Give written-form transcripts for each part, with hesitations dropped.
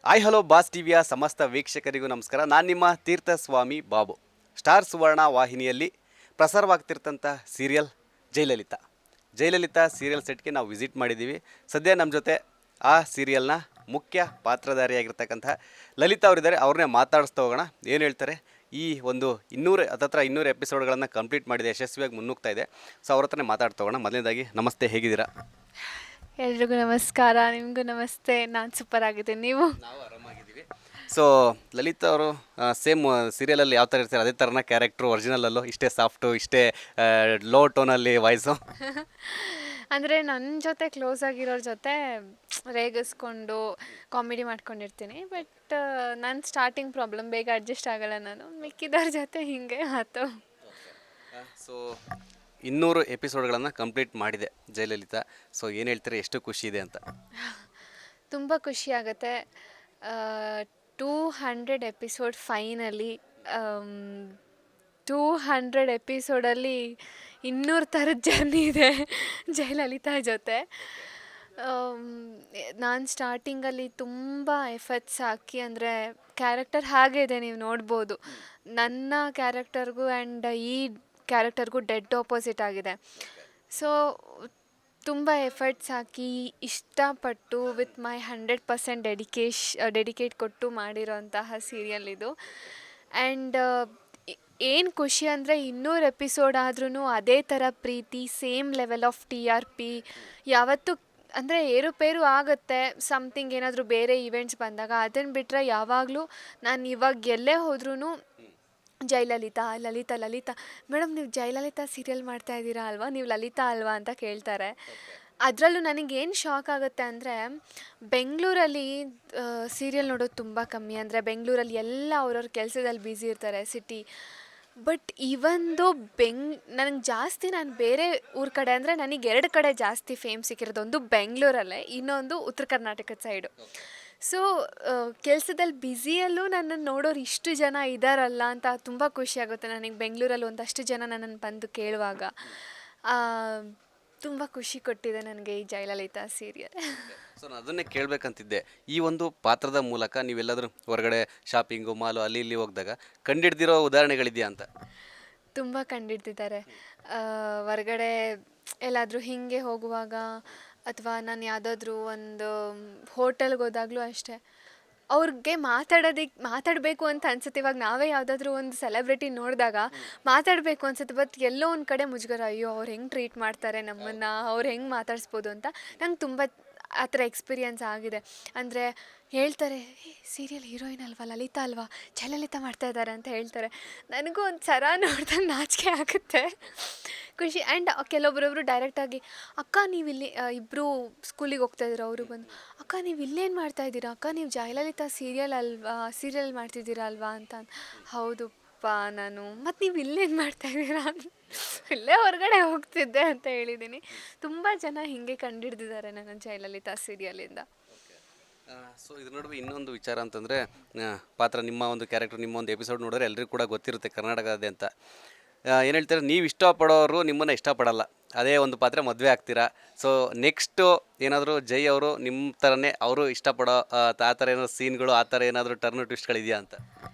Hi hello boss ಟಿವಿಯ ಸಮಸ್ತ ವೀಕ್ಷಕರಿಗೂ ನಮಸ್ಕಾರ. ನಾನು ನಿಮ್ಮ ತೀರ್ಥಸ್ವಾಮಿ ಬಾಬು. ಸ್ಟಾರ್ ಸುವರ್ಣ ವಾಹಿನಿಯಲ್ಲಿ ಪ್ರಸಾರವಾಗ್ತಿರ್ತಂಥ ಸೀರಿಯಲ್ ಜಯಲಲಿತಾ. ಜಯಲಲಿತಾ ಸೀರಿಯಲ್ ಸೆಟ್ಗೆ ನಾವು ವಿಸಿಟ್ ಮಾಡಿದ್ದೀವಿ. ಸದ್ಯ ನಮ್ಮ ಜೊತೆ ಆ ಸೀರಿಯಲ್ನ ಮುಖ್ಯ ಪಾತ್ರಧಾರಿಯಾಗಿರ್ತಕ್ಕಂಥ ಲಲಿತಾ ಅವರಿದ್ದಾರೆ. ಅವ್ರನ್ನೇ ಮಾತಾಡಿಸ್ತಾ ಹೋಗೋಣ. ಏನು ಹೇಳ್ತಾರೆ, ಈ ಒಂದು 200 ಎಪಿಸೋಡ್ಗಳನ್ನು ಕಂಪ್ಲೀಟ್ ಮಾಡಿದೆ, ಯಶಸ್ವಿಯಾಗಿ ಮುನ್ನುಗ್ತಾ ಇದೆ. ಸೊ ಅವ್ರ ಹತ್ರನೇ ಮಾತಾಡ್ತಾ ಹೋಗೋಣ. ಮೊದಲನೇದಾಗಿ ನಮಸ್ತೆ, ಹೇಗಿದ್ದೀರಾ? ಎಲ್ರಿಗೂ ನಮಸ್ಕಾರ. ನಿಮಗೂ ನಮಸ್ತೆ. ನಾನು ಸೂಪರ್ ಆಗಿದ್ದೀನಿ. ನೀವು? ನಾವು ಆರಾಮಾಗಿದ್ದೀವಿ. ಸೊ ಲಲಿತಾ ಅವರು ಸೇಮ್ ಸೀರಿಯಲಲ್ಲಿ ಯಾವ ಥರ ಇರ್ತಾರೆ ಅದೇ ಥರನ ಕ್ಯಾರೆಕ್ಟ್ರು ಒರಿಜಿನಲಲ್ಲೂ ಇಷ್ಟೇ ಸಾಫ್ಟು, ಇಷ್ಟೇ ಲೋ ಟೋನಲ್ಲಿ ವಾಯ್ಸು? ಅಂದರೆ ನನ್ನ ಜೊತೆ ಕ್ಲೋಸ್ ಆಗಿರೋರ ಜೊತೆ ರೇಗಿಸ್ಕೊಂಡು ಕಾಮಿಡಿ ಮಾಡ್ಕೊಂಡಿರ್ತೀನಿ. ಬಟ್ ನನ್ನ ಸ್ಟಾರ್ಟಿಂಗ್ ಪ್ರಾಬ್ಲಮ್, ಬೇಗ ಅಡ್ಜಸ್ಟ್ ಆಗಲ್ಲ ನಾನು. ಮಿಕ್ಕಿದವ್ರ ಜೊತೆ ಹಿಂಗೆ ಆಯ್ತು. ಸೊ 200 ಎಪಿಸೋಡ್ಗಳನ್ನು ಕಂಪ್ಲೀಟ್ ಮಾಡಿದೆ ಜಯಲಲಿತಾ. ಸೊ ಏನು ಹೇಳ್ತಾರೆ, ಎಷ್ಟು ಖುಷಿ ಇದೆ ಅಂತ? ತುಂಬ ಖುಷಿ ಆಗುತ್ತೆ. 200 ಎಪಿಸೋಡ್ ಫೈನಲಿ. 200 ಎಪಿಸೋಡಲ್ಲಿ 200 ಥರದ ಜರ್ನಿ ಇದೆ ಜಯಲಲಿತಾ ಜೊತೆ. ನಾನು ಸ್ಟಾರ್ಟಿಂಗಲ್ಲಿ ತುಂಬ ಎಫರ್ಟ್ಸ್ ಹಾಕಿ, ಅಂದರೆ ಕ್ಯಾರೆಕ್ಟರ್ ಹಾಗೆ ಇದೆ, ನೀವು ನೋಡ್ಬೋದು. ನನ್ನ ಕ್ಯಾರೆಕ್ಟರ್ಗೂ ಆ್ಯಂಡ್ ಈ ಕ್ಯಾರೆಕ್ಟರ್ಗೂ ಡೆಡ್ ಆಪೋಸಿಟ್ ಆಗಿದೆ. ಸೊ ತುಂಬ ಎಫರ್ಟ್ಸ್ ಹಾಕಿ ಇಷ್ಟಪಟ್ಟು ವಿತ್ ಮೈ 100% ಡೆಡಿಕೇಟ್ ಕೊಟ್ಟು ಮಾಡಿರೋಂತಹ ಸೀರಿಯಲ್ ಇದು. ಆ್ಯಂಡ್ ಏನು ಖುಷಿ ಅಂದರೆ 200 ಎಪಿಸೋಡ್ ಆದ್ರೂ ಅದೇ ಥರ ಪ್ರೀತಿ, ಸೇಮ್ ಲೆವೆಲ್ ಆಫ್ TRP ಯಾವತ್ತೂ, ಅಂದರೆ ಏರುಪೇರು ಆಗುತ್ತೆ ಸಮಥಿಂಗ್, ಏನಾದರೂ ಬೇರೆ ಈವೆಂಟ್ಸ್ ಬಂದಾಗ. ಅದನ್ನು ಬಿಟ್ಟರೆ ಯಾವಾಗಲೂ ನಾನು ಇವಾಗ ಎಲ್ಲೇ ಹೋದ್ರೂ ಜಯಲಲಿತಾ, ಲಲಿತಾ ಲಲಿತಾ ಮೇಡಮ್ ನೀವು ಜಯಲಲಿತಾ ಸೀರಿಯಲ್ ಮಾಡ್ತಾ ಇದ್ದೀರಾ ಅಲ್ವಾ, ನೀವು ಲಲಿತಾ ಅಲ್ವಾ ಅಂತ ಕೇಳ್ತಾರೆ. ಅದರಲ್ಲೂ ನನಗೇನು ಶಾಕ್ ಆಗುತ್ತೆ ಅಂದರೆ, ಬೆಂಗಳೂರಲ್ಲಿ ಸೀರಿಯಲ್ ನೋಡೋದು ತುಂಬ ಕಮ್ಮಿ. ಅಂದರೆ ಬೆಂಗಳೂರಲ್ಲಿ ಎಲ್ಲ ಅವ್ರವ್ರ ಕೆಲಸದಲ್ಲಿ ಬ್ಯುಸಿ ಇರ್ತಾರೆ, ಸಿಟಿ. ಬಟ್ ಇವೊಂದು ನನಗೆ ಜಾಸ್ತಿ, ನಾನು ಬೇರೆ ಊರ ಕಡೆ ಅಂದರೆ ನನಗೆ 2 ಕಡೆ ಜಾಸ್ತಿ ಫೇಮ್ ಸಿಕ್ಕಿರೋದು. ಒಂದು ಬೆಂಗಳೂರಲ್ಲೇ, ಇನ್ನೊಂದು ಉತ್ತರ ಕರ್ನಾಟಕದ ಸೈಡು. ಸೊ ಕೆಲಸದಲ್ಲಿ ಬ್ಯುಸಿಯಲ್ಲೂ ನನ್ನನ್ನು ನೋಡೋರು ಇಷ್ಟು ಜನ ಇದ್ದಾರಲ್ಲ ಅಂತ ತುಂಬ ಖುಷಿಯಾಗುತ್ತೆ ನನಗೆ. ಬೆಂಗಳೂರಲ್ಲಿ ಒಂದಷ್ಟು ಜನ ನನ್ನನ್ನು ಬಂದು ಕೇಳುವಾಗ ತುಂಬ ಖುಷಿ ಕೊಟ್ಟಿದೆ ನನಗೆ ಈ ಜಯಲಲಿತಾ ಸೀರಿಯಲ್. ಸೊ ನಾನು ಅದನ್ನೇ ಕೇಳಬೇಕಂತಿದ್ದೆ. ಈ ಒಂದು ಪಾತ್ರದ ಮೂಲಕ ನೀವೆಲ್ಲಾದರೂ ಹೊರಗಡೆ ಶಾಪಿಂಗು, ಮಾಲು ಅಲ್ಲಿ ಇಲ್ಲಿ ಹೋಗಿದಾಗ ಕಂಡಿಡ್ದಿರೋ ಉದಾಹರಣೆಗಳಿದೆಯಾ ಅಂತ? ತುಂಬ ಕಂಡಿಡ್ದಿದ್ದಾರೆ. ಹೊರಗಡೆ ಎಲ್ಲಾದರೂ ಹೀಗೆ ಹೋಗುವಾಗ, ಅಥವಾ ನಾನು ಯಾವುದಾದ್ರೂ ಒಂದು ಹೋಟೆಲ್ಗೆ ಹೋದಾಗಲೂ ಅಷ್ಟೇ, ಅವ್ರಿಗೆ ಮಾತಾಡಬೇಕು ಅಂತ ಅನ್ಸುತ್ತೆ. ಇವಾಗ ನಾವೇ ಯಾವುದಾದ್ರೂ ಒಂದು ಸೆಲೆಬ್ರಿಟಿ ನೋಡಿದಾಗ ಮಾತಾಡಬೇಕು ಅನ್ಸುತ್ತೆ, ಬಟ್ ಎಲ್ಲೋ ಒಂದು ಕಡೆ ಮುಜುಗರ, ಅಯ್ಯೋ ಅವ್ರು ಹೆಂಗೆ ಟ್ರೀಟ್ ಮಾಡ್ತಾರೆ ನಮ್ಮನ್ನು, ಅವ್ರು ಹೆಂಗೆ ಮಾತಾಡಿಸ್ಬೋದು ಅಂತ. ನಂಗೆ ತುಂಬ ಆ ಥರ ಎಕ್ಸ್ಪೀರಿಯನ್ಸ್ ಆಗಿದೆ. ಅಂದರೆ ಹೇಳ್ತಾರೆ, ಸೀರಿಯಲ್ ಹೀರೋಯಿನ್ ಅಲ್ವಾ, ಲಲಿತಾ ಅಲ್ವಾ, ಜಯಲಲಿತಾ ಮಾಡ್ತಾ ಇದ್ದಾರೆ ಅಂತ ಹೇಳ್ತಾರೆ. ನನಗೂ ಒಂದು ಸರ ನೋಡಿದಾಗ ನಾಚಿಕೆ ಆಗುತ್ತೆ, ಖುಷಿ. ಆ್ಯಂಡ್ ಕೆಲವೊಬ್ಬರೊಬ್ಬರು ಡೈರೆಕ್ಟಾಗಿ, ಅಕ್ಕ ನೀವು ಇಲ್ಲಿ, ಇಬ್ಬರು ಸ್ಕೂಲಿಗೆ ಹೋಗ್ತಾಯಿದ್ರು, ಅವರು ಬಂದು, ಅಕ್ಕ ನೀವು ಇಲ್ಲೇನು ಮಾಡ್ತಾಯಿದ್ದೀರಾ, ಅಕ್ಕ ನೀವು ಜಯಲಲಿತಾ ಸೀರಿಯಲ್ ಮಾಡ್ತಿದ್ದೀರಾ ಅಲ್ವಾ ಅಂತ. ಹೌದುಪ್ಪ ನಾನು, ಮತ್ತು ನೀವು ಇಲ್ಲೇನು ಮಾಡ್ತಾಯಿದ್ದೀರಾ, ಇಲ್ಲೇ ಹೊರಗಡೆ ಹೋಗ್ತಿದ್ದೆ ಅಂತ ಹೇಳಿದ್ದೀನಿ. ತುಂಬ ಜನ ಹೀಗೆ ಕಂಡಿಡ್ದಿದ್ದಾರೆ ನನ್ನ ಜಯಲಲಿತಾ ಸೀರಿಯಲಿಂದ. ಸೊ ಇದ್ರ ನಡುವೆ ಇನ್ನೊಂದು ವಿಚಾರ ಅಂತಂದರೆ, ಪಾತ್ರ ನಿಮ್ಮ ಒಂದು ಕ್ಯಾರೆಕ್ಟರ್, ನಿಮ್ಮ ಒಂದು ಎಪಿಸೋಡ್ ನೋಡಿದ್ರೆ ಎಲ್ರಿಗೂ ಕೂಡ ಗೊತ್ತಿರುತ್ತೆ ಕರ್ನಾಟಕದಾದ್ಯಂತ. ಏನು ಹೇಳ್ತಾರೆ, ನೀವು ಇಷ್ಟಪಡೋರು ನಿಮ್ಮನ್ನು ಇಷ್ಟಪಡಲ್ಲ, ಅದೇ ಒಂದು ಪಾತ್ರ ಮದುವೆ ಆಗ್ತೀರಾ. ಸೊ ನೆಕ್ಸ್ಟು ಏನಾದರೂ ಜೈ ಅವರು ನಿಮ್ಮ ಥರನೇ ಅವರು ಇಷ್ಟಪಡೋ ಆ ಥರ ಏನಾದ್ರು ಸೀನ್ಗಳು, ಆ ಥರ ಏನಾದರೂ ಟರ್ನ್ ಟ್ವಿಸ್ಟ್ಗಳಿದೆಯಾ ಅಂತ?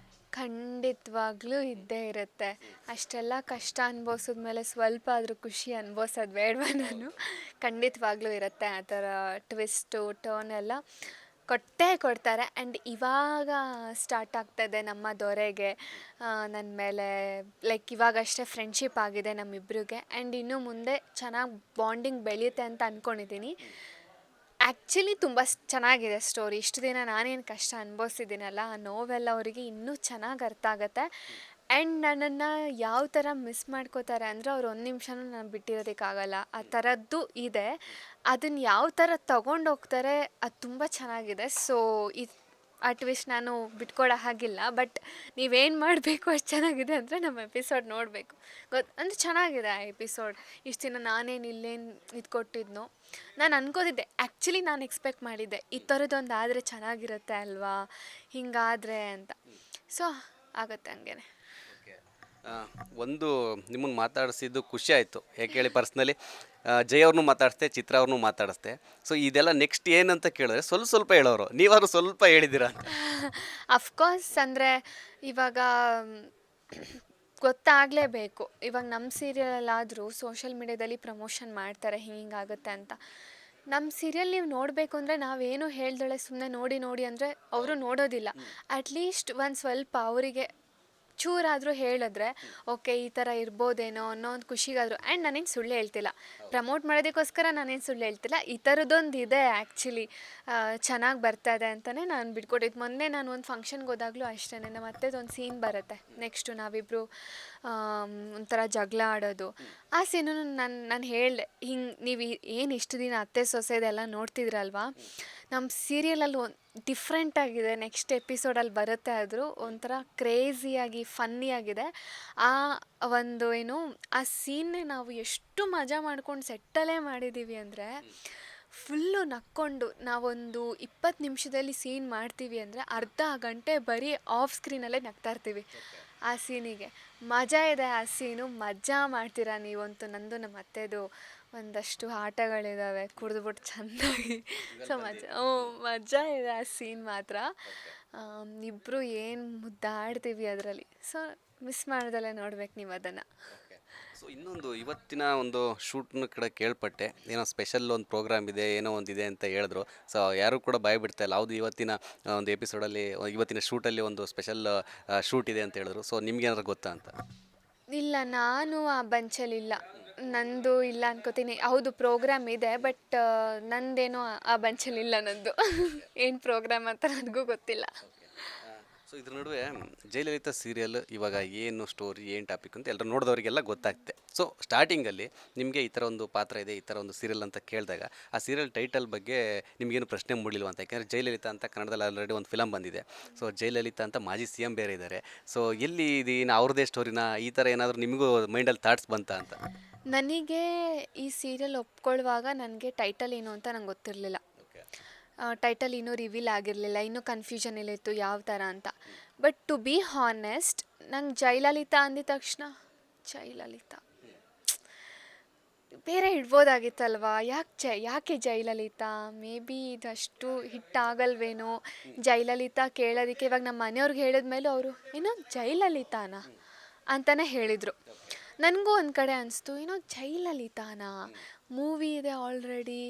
ಖಂಡಿತವಾಗ್ಲೂ ಇದ್ದೇ ಇರುತ್ತೆ. ಅಷ್ಟೆಲ್ಲ ಕಷ್ಟ ಅನುಭವಿಸಿದ್ಮೇಲೆ ಸ್ವಲ್ಪ ಆದರೂ ಖುಷಿ ಅನುಭವಿಸೋದು ಬೇಡವಾ ನಾನು? ಖಂಡಿತವಾಗ್ಲೂ ಇರುತ್ತೆ ಆ ಥರ ಟ್ವಿಸ್ಟು ಟರ್ನ್ ಎಲ್ಲ ಕೊಟ್ಟೇ ಕೊಡ್ತಾರೆ. ಆ್ಯಂಡ್ ಇವಾಗ ಸ್ಟಾರ್ಟ್ ಆಗ್ತಾಯಿದೆ ನಮ್ಮ ದೊರೆಗೆ ನನ್ನ ಮೇಲೆ, ಲೈಕ್ ಇವಾಗಷ್ಟೇ ಫ್ರೆಂಡ್ಶಿಪ್ ಆಗಿದೆ ನಮ್ಮಿಬ್ರಿಗೆ. ಆ್ಯಂಡ್ ಇನ್ನು ಮುಂದೆ ಚೆನ್ನಾಗಿ ಬಾಂಡಿಂಗ್ ಬೆಳೆಯುತ್ತೆ ಅಂತ ಅಂದ್ಕೊಂಡಿದ್ದೀನಿ. ಆ್ಯಕ್ಚುಲಿ ತುಂಬ ಚೆನ್ನಾಗಿದೆ ಸ್ಟೋರಿ. ಇಷ್ಟು ದಿನ ನಾನೇನು ಕಷ್ಟ ಅನುಭವಿಸಿದ್ದೀನಲ್ಲ, ಆ ನೋವೆಲ್ಲ ಅವರಿಗೆ ಇನ್ನೂ ಚೆನ್ನಾಗಿ ಅರ್ಥ ಆಗುತ್ತೆ. ಆ್ಯಂಡ್ ನನ್ನನ್ನು ಯಾವ ಥರ ಮಿಸ್ ಮಾಡ್ಕೋತಾರೆ ಅಂದರೆ, ಅವ್ರು ಒಂದು ನಿಮಿಷನೂ ನಾನು ಬಿಟ್ಟಿರೋದಕ್ಕಾಗಲ್ಲ, ಆ ಥರದ್ದು ಇದೆ. ಅದನ್ನು ಯಾವ ಥರ ತಗೊಂಡೋಗ್ತಾರೆ ಅದು ತುಂಬ ಚೆನ್ನಾಗಿದೆ. ಸೊ ಆ ಟ್ವಿಸ್ಟ್ ನಾನು ಬಿಟ್ಕೊಡೋ ಹಾಗಿಲ್ಲ. ಬಟ್ ನೀವೇನು ಮಾಡಬೇಕು, ಅಷ್ಟು ಚೆನ್ನಾಗಿದೆ ಅಂದರೆ ನಮ್ಮ ಎಪಿಸೋಡ್ ನೋಡಬೇಕು. ಅಂದರೆ ಚೆನ್ನಾಗಿದೆ ಆ ಎಪಿಸೋಡ್. ಇಷ್ಟು ದಿನ ನಾನೇನು ಇಲ್ಲೇನು ಇದು ಕೊಟ್ಟಿದ್ನೋ, ನಾನು ಅನ್ಕೋತಿದ್ದೆ, ಆ್ಯಕ್ಚುಲಿ ನಾನು ಎಕ್ಸ್ಪೆಕ್ಟ್ ಮಾಡಿದ್ದೆ ಈ ಥರದ್ದೊಂದು ಆದರೆ ಚೆನ್ನಾಗಿರುತ್ತೆ ಅಲ್ವಾ, ಹಿಂಗಾದರೆ ಅಂತ. ಸೊ ಆಗುತ್ತೆ ಹಂಗೇನೆ. ಒಂದು ನಿಮ್ಮನ್ನು ಮಾತಾಡಿಸಿದ್ದು ಖುಷಿ ಆಯಿತು. ಯಾಕೆ ಹೇಳಿ, ಪರ್ಸ್ನಲಿ ಜಯ ಅವ್ರನ್ನೂ ಮಾತಾಡಿಸ್ದೆ, ಚಿತ್ರ ಅವ್ರನ್ನೂ ಮಾತಾಡಿಸ್ದೆ. ಸೊ ಇದೆಲ್ಲ ನೆಕ್ಸ್ಟ್ ಏನಂತ ಕೇಳಿದ್ರೆ ಸ್ವಲ್ಪ ಹೇಳೋರು, ನೀವಾದ್ರು ಸ್ವಲ್ಪ ಹೇಳಿದ್ದೀರಾ ಅಂತ. ಅಫ್ಕೋರ್ಸ್ ಅಂದರೆ ಇವಾಗ ಗೊತ್ತಾಗಲೇಬೇಕು. ಇವಾಗ ನಮ್ಮ ಸೀರಿಯಲಲ್ಲಾದರೂ ಸೋಷಿಯಲ್ ಮೀಡ್ಯಾದಲ್ಲಿ ಪ್ರಮೋಷನ್ ಮಾಡ್ತಾರೆ ಹಿಂಗಾಗುತ್ತೆ ಅಂತ. ನಮ್ಮ ಸೀರಿಯಲ್ ನೀವು ನೋಡಬೇಕು ಅಂದರೆ ನಾವೇನು ಹೇಳ್ದಳೆ ಸುಮ್ಮನೆ ನೋಡಿ ನೋಡಿ ಅಂದರೆ ಅವರು ನೋಡೋದಿಲ್ಲ. ಅಟ್ಲೀಸ್ಟ್ ಒಂದು ಸ್ವಲ್ಪ ಅವರಿಗೆ ಚೂರಾದರೂ ಹೇಳಿದ್ರೆ ಓಕೆ ಈ ಥರ ಇರ್ಬೋದೇನೋ ಅನ್ನೋ ಒಂದು ಖುಷಿಗಾದ್ರು. ಆ್ಯಂಡ್ ನಾನೇನು ಸುಳ್ಳು ಹೇಳ್ತಿಲ್ಲ, ಪ್ರಮೋಟ್ ಮಾಡೋದಕ್ಕೋಸ್ಕರ ನಾನೇನು ಸುಳ್ಳು ಹೇಳ್ತಿಲ್ಲ. ಈ ಥರದ್ದೊಂದು ಇದೆ ಆ್ಯಕ್ಚುಲಿ, ಚೆನ್ನಾಗಿ ಬರ್ತಾ ಇದೆ ಅಂತಲೇ ನಾನು ಬಿಟ್ಕೊಟ್ಟಿದ್ದು. ಮೊನ್ನೆ ನಾನು ಒಂದು ಫಂಕ್ಷನ್ಗೆ ಹೋದಾಗಲೂ ಅಷ್ಟೇ, ನಮ್ಮ ಅತ್ತೆದೊಂದು ಸೀನ್ ಬರುತ್ತೆ. ನೆಕ್ಸ್ಟು ನಾವಿಬ್ಬರು ಒಂಥರ ಜಗಳ ಆಡೋದು. ಆ ಸೀನು ನಾನು ಹೇಳಿದೆ, ಹಿಂಗೆ ನೀವು ಏನು ಇಷ್ಟು ದಿನ ಅತ್ತೆ ಸೊಸೆದೆಲ್ಲ ನೋಡ್ತಿದ್ರಲ್ವಾ, ನಮ್ಮ ಸೀರಿಯಲಲ್ಲಿ ಒಂದು ಡಿಫ್ರೆಂಟಾಗಿದೆ. ನೆಕ್ಸ್ಟ್ ಎಪಿಸೋಡಲ್ಲಿ ಬರುತ್ತೆ, ಆದರೂ ಒಂಥರ ಕ್ರೇಜಿಯಾಗಿ ಫನ್ನಿಯಾಗಿದೆ. ಆ ಒಂದು ಏನು ಆ ಸೀನ್ನೇ ನಾವು ಎಷ್ಟು ಮಜಾ ಮಾಡ್ಕೊಂಡು ಸೆಟ್ಟಲ್ಲೇ ಮಾಡಿದ್ದೀವಿ ಅಂದರೆ ಫುಲ್ಲು ನಕ್ಕೊಂಡು ನಾವೊಂದು 20 ನಿಮಿಷದಲ್ಲಿ ಸೀನ್ ಮಾಡ್ತೀವಿ ಅಂದರೆ ಅರ್ಧ ಗಂಟೆ ಬರೀ ಆಫ್ ಸ್ಕ್ರೀನಲ್ಲೇ ನಗ್ತಾ ಇರ್ತೀವಿ ಆ ಸೀನಿಗೆ. ಮಜಾ ಇದೆ ಆ ಸೀನು, ಮಜಾ ಮಾಡ್ತೀರಾ ನೀವಂತೂ. ನಂದು ನಮ್ಮ ಅತ್ತೆದು ಒಂದಷ್ಟು ಆಟಗಳಿದ್ದಾವೆ ಕುಡಿದ್ಬಿಟ್ಟು ಚೆಂದಾಗಿ. ಸೊ ಮಜಾ ಇದೆ ಆ ಸೀನ್ ಮಾತ್ರ. ಇಬ್ಬರು ಏನು ಮುದ್ದಾಡ್ತೀವಿ ಅದರಲ್ಲಿ. ಸೊ ಮಿಸ್ ಮಾಡ್ದಲ್ಲೇ ನೋಡ್ಬೇಕು ನೀವು ಅದನ್ನು. ಸೊ ಇನ್ನೊಂದು ಇವತ್ತಿನ ಒಂದು ಶೂಟ್ನ ಕಡೆ ಕೇಳ್ಪಟ್ಟೆ, ಏನೋ ಸ್ಪೆಷಲ್ ಒಂದು ಪ್ರೋಗ್ರಾಮ್ ಇದೆ, ಏನೋ ಒಂದಿದೆ ಅಂತ ಹೇಳಿದ್ರು. ಸೊ ಯಾರೂ ಕೂಡ ಭಯ ಬಿಡ್ತಾ ಇಲ್ಲ, ಹೌದು ಇವತ್ತಿನ ಒಂದು ಎಪಿಸೋಡಲ್ಲಿ, ಇವತ್ತಿನ ಶೂಟಲ್ಲಿ ಒಂದು ಸ್ಪೆಷಲ್ ಶೂಟ್ ಇದೆ ಅಂತ ಹೇಳಿದ್ರು. ಸೊ ನಿಮ್ಗೇನಾದ್ರು ಗೊತ್ತಾ ಅಂತ? ಇಲ್ಲ, ನಾನು ಆ ಬಂಚಲ್ಲಿಲ್ಲ, ನಂದು ಇಲ್ಲ ಅನ್ಕೋತೀನಿ. ಹೌದು ಪ್ರೋಗ್ರಾಮ್ ಇದೆ, ಬಟ್ ನಂದೇನೋ ಆ ಬಂಚಲ್ಲಿಲ್ಲ ನಂದು. ಏನು ಪ್ರೋಗ್ರಾಮ್ ಅಂತ ನನಗೂ ಗೊತ್ತಿಲ್ಲ. ಸೊ ಇದ್ರ ನಡುವೆ ಜಯಲಲಿತಾ ಸೀರಿಯಲ್ ಇವಾಗ ಏನು ಸ್ಟೋರಿ, ಏನು ಟಾಪಿಕ್ ಅಂತ ಎಲ್ಲರೂ ನೋಡಿದವರಿಗೆಲ್ಲ ಗೊತ್ತಾಗ್ತೆ. ಸೊ ಸ್ಟಾರ್ಟಿಂಗಲ್ಲಿ ನಿಮಗೆ ಈ ಥರ ಒಂದು ಪಾತ್ರ ಇದೆ, ಈ ಥರ ಒಂದು ಸೀರಿಯಲ್ ಅಂತ ಕೇಳಿದಾಗ ಆ ಸೀರಿಯಲ್ ಟೈಟಲ್ ಬಗ್ಗೆ ನಿಮಗೇನು ಪ್ರಶ್ನೆ ಮೂಡಿಲ್ವ ಅಂತ? ಯಾಕೆಂದರೆ ಜಯಲಲಿತಾ ಅಂತ ಕನ್ನಡದಲ್ಲಿ ಆಲ್ರೆಡಿ ಒಂದು ಫಿಲಮ್ ಬಂದಿದೆ. ಸೊ ಜಯಲಲಿತಾ ಅಂತ ಮಾಜಿ CM ಬೇರೆ ಇದ್ದಾರೆ. ಸೊ ಎಲ್ಲಿ ಇದೇನು ಅವ್ರದ್ದೇ ಸ್ಟೋರಿನ, ಈ ಥರ ಏನಾದರೂ ನಿಮಗೂ ಮೈಂಡಲ್ಲಿ ಥಾಟ್ಸ್ ಬಂತಾ ಅಂತ? ನನಗೆ ಈ ಸೀರಿಯಲ್ ಒಪ್ಕೊಳ್ಳುವಾಗ ನನಗೆ ಟೈಟಲ್ ಏನು ಅಂತ ನಂಗೆ ಗೊತ್ತಿರಲಿಲ್ಲ. ಟೈಟಲ್ ಇನ್ನೂ ರಿವೀಲ್ ಆಗಿರಲಿಲ್ಲ, ಇನ್ನೂ ಕನ್ಫ್ಯೂಷನ್ ಇತ್ತು ಯಾವ ಥರ ಅಂತ. ಬಟ್ ಟು ಬಿ ಹಾನೆಸ್ಟ್, ನಂಗೆ ಜಯಲಲಿತಾ ಅಂದಿದ ತಕ್ಷಣ ಜಯಲಲಿತಾ ಬೇರೆ ಇಡ್ಬೋದಾಗಿತ್ತಲ್ವಾ, ಯಾಕೆ ಜಯಲಲಿತಾ? ಮೇ ಬಿ ಇದಷ್ಟು ಹಿಟ್ ಆಗಲ್ವೇನೋ ಜಯಲಲಿತಾ ಕೇಳೋದಕ್ಕೆ. ಇವಾಗ ನಮ್ಮ ಮನೆಯವ್ರಿಗೆ ಹೇಳಿದ್ಮೇಲೂ ಅವರು ಏನೋ ಜಯಲಲಿತಾನ ಅಂತಲೇ ಹೇಳಿದರು. ನನಗೂ ಒಂದು ಕಡೆ ಅನಿಸ್ತು, ಏನೋ ಜಯಲಲಿತಾನ ಮೂವಿ ಇದೆ ಆಲ್ರೆಡಿ.